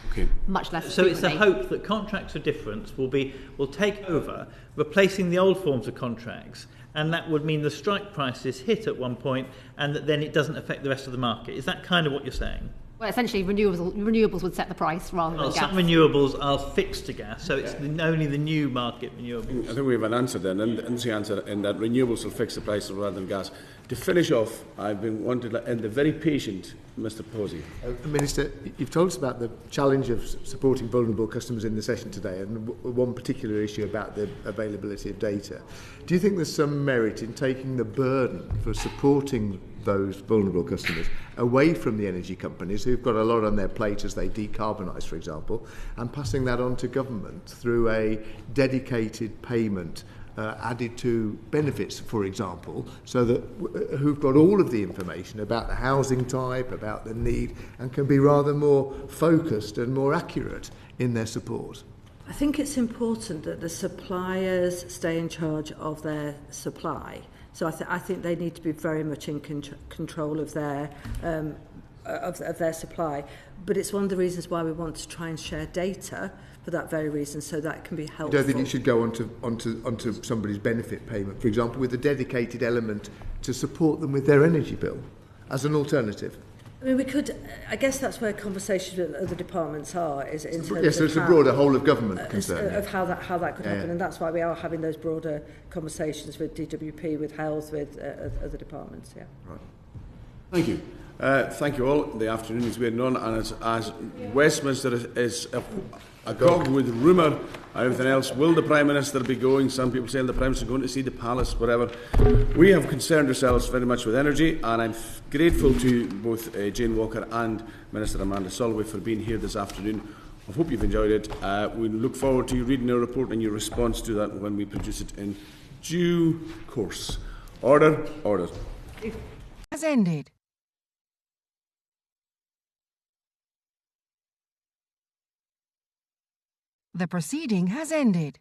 much less So frequently. it's a hope that contracts of difference will take over, replacing the old forms of contracts, and that would mean the strike price is hit at one point and that then it doesn't affect the rest of the market. Is that kind of what you're saying? Well, essentially, renewables would set the price rather than gas. Some renewables are fixed to gas, so it's only the new market renewables. I think we have an answer then, and the answer in that renewables will fix the price rather than gas. To finish off, I've been wanting to end the very patient Mr. Posey. Minister, you've told us about the challenge of supporting vulnerable customers in the session today, and one particular issue about the availability of data. Do you think there's some merit in taking the burden for supporting those vulnerable customers away from the energy companies who've got a lot on their plate as they decarbonise, for example, and passing that on to government through a dedicated payment added to benefits, for example, so that who've got all of the information about the housing type, about the need, and can be rather more focused and more accurate in their support? I think it's important that the suppliers stay in charge of their supply. So I think they need to be very much in control of their supply. But it's one of the reasons why we want to try and share data for that very reason, so that can be helpful. You don't think it should go onto somebody's benefit payment, for example, with a dedicated element to support them with their energy bill as an alternative? I mean, we could. I guess that's where conversations with other departments are. Is in terms yes, so it's a broader whole of government concern of how that could happen, and that's why we are having those broader conversations with DWP, with health, with other departments. Yeah. Right. Thank you. Thank you all. The afternoon is wearing on, and as Westminster is agog with rumour and everything else, will the Prime Minister be going? Some people saying the Prime Minister is going to see the palace, whatever. We have concerned ourselves very much with energy, and I'm grateful to both Jane Walker and Minister Amanda Solloway for being here this afternoon. I hope you've enjoyed it. We look forward to you reading our report and your response to that when we produce it in due course. Order. Has ended. The proceeding has ended.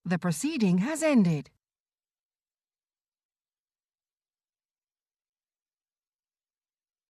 The proceeding has ended.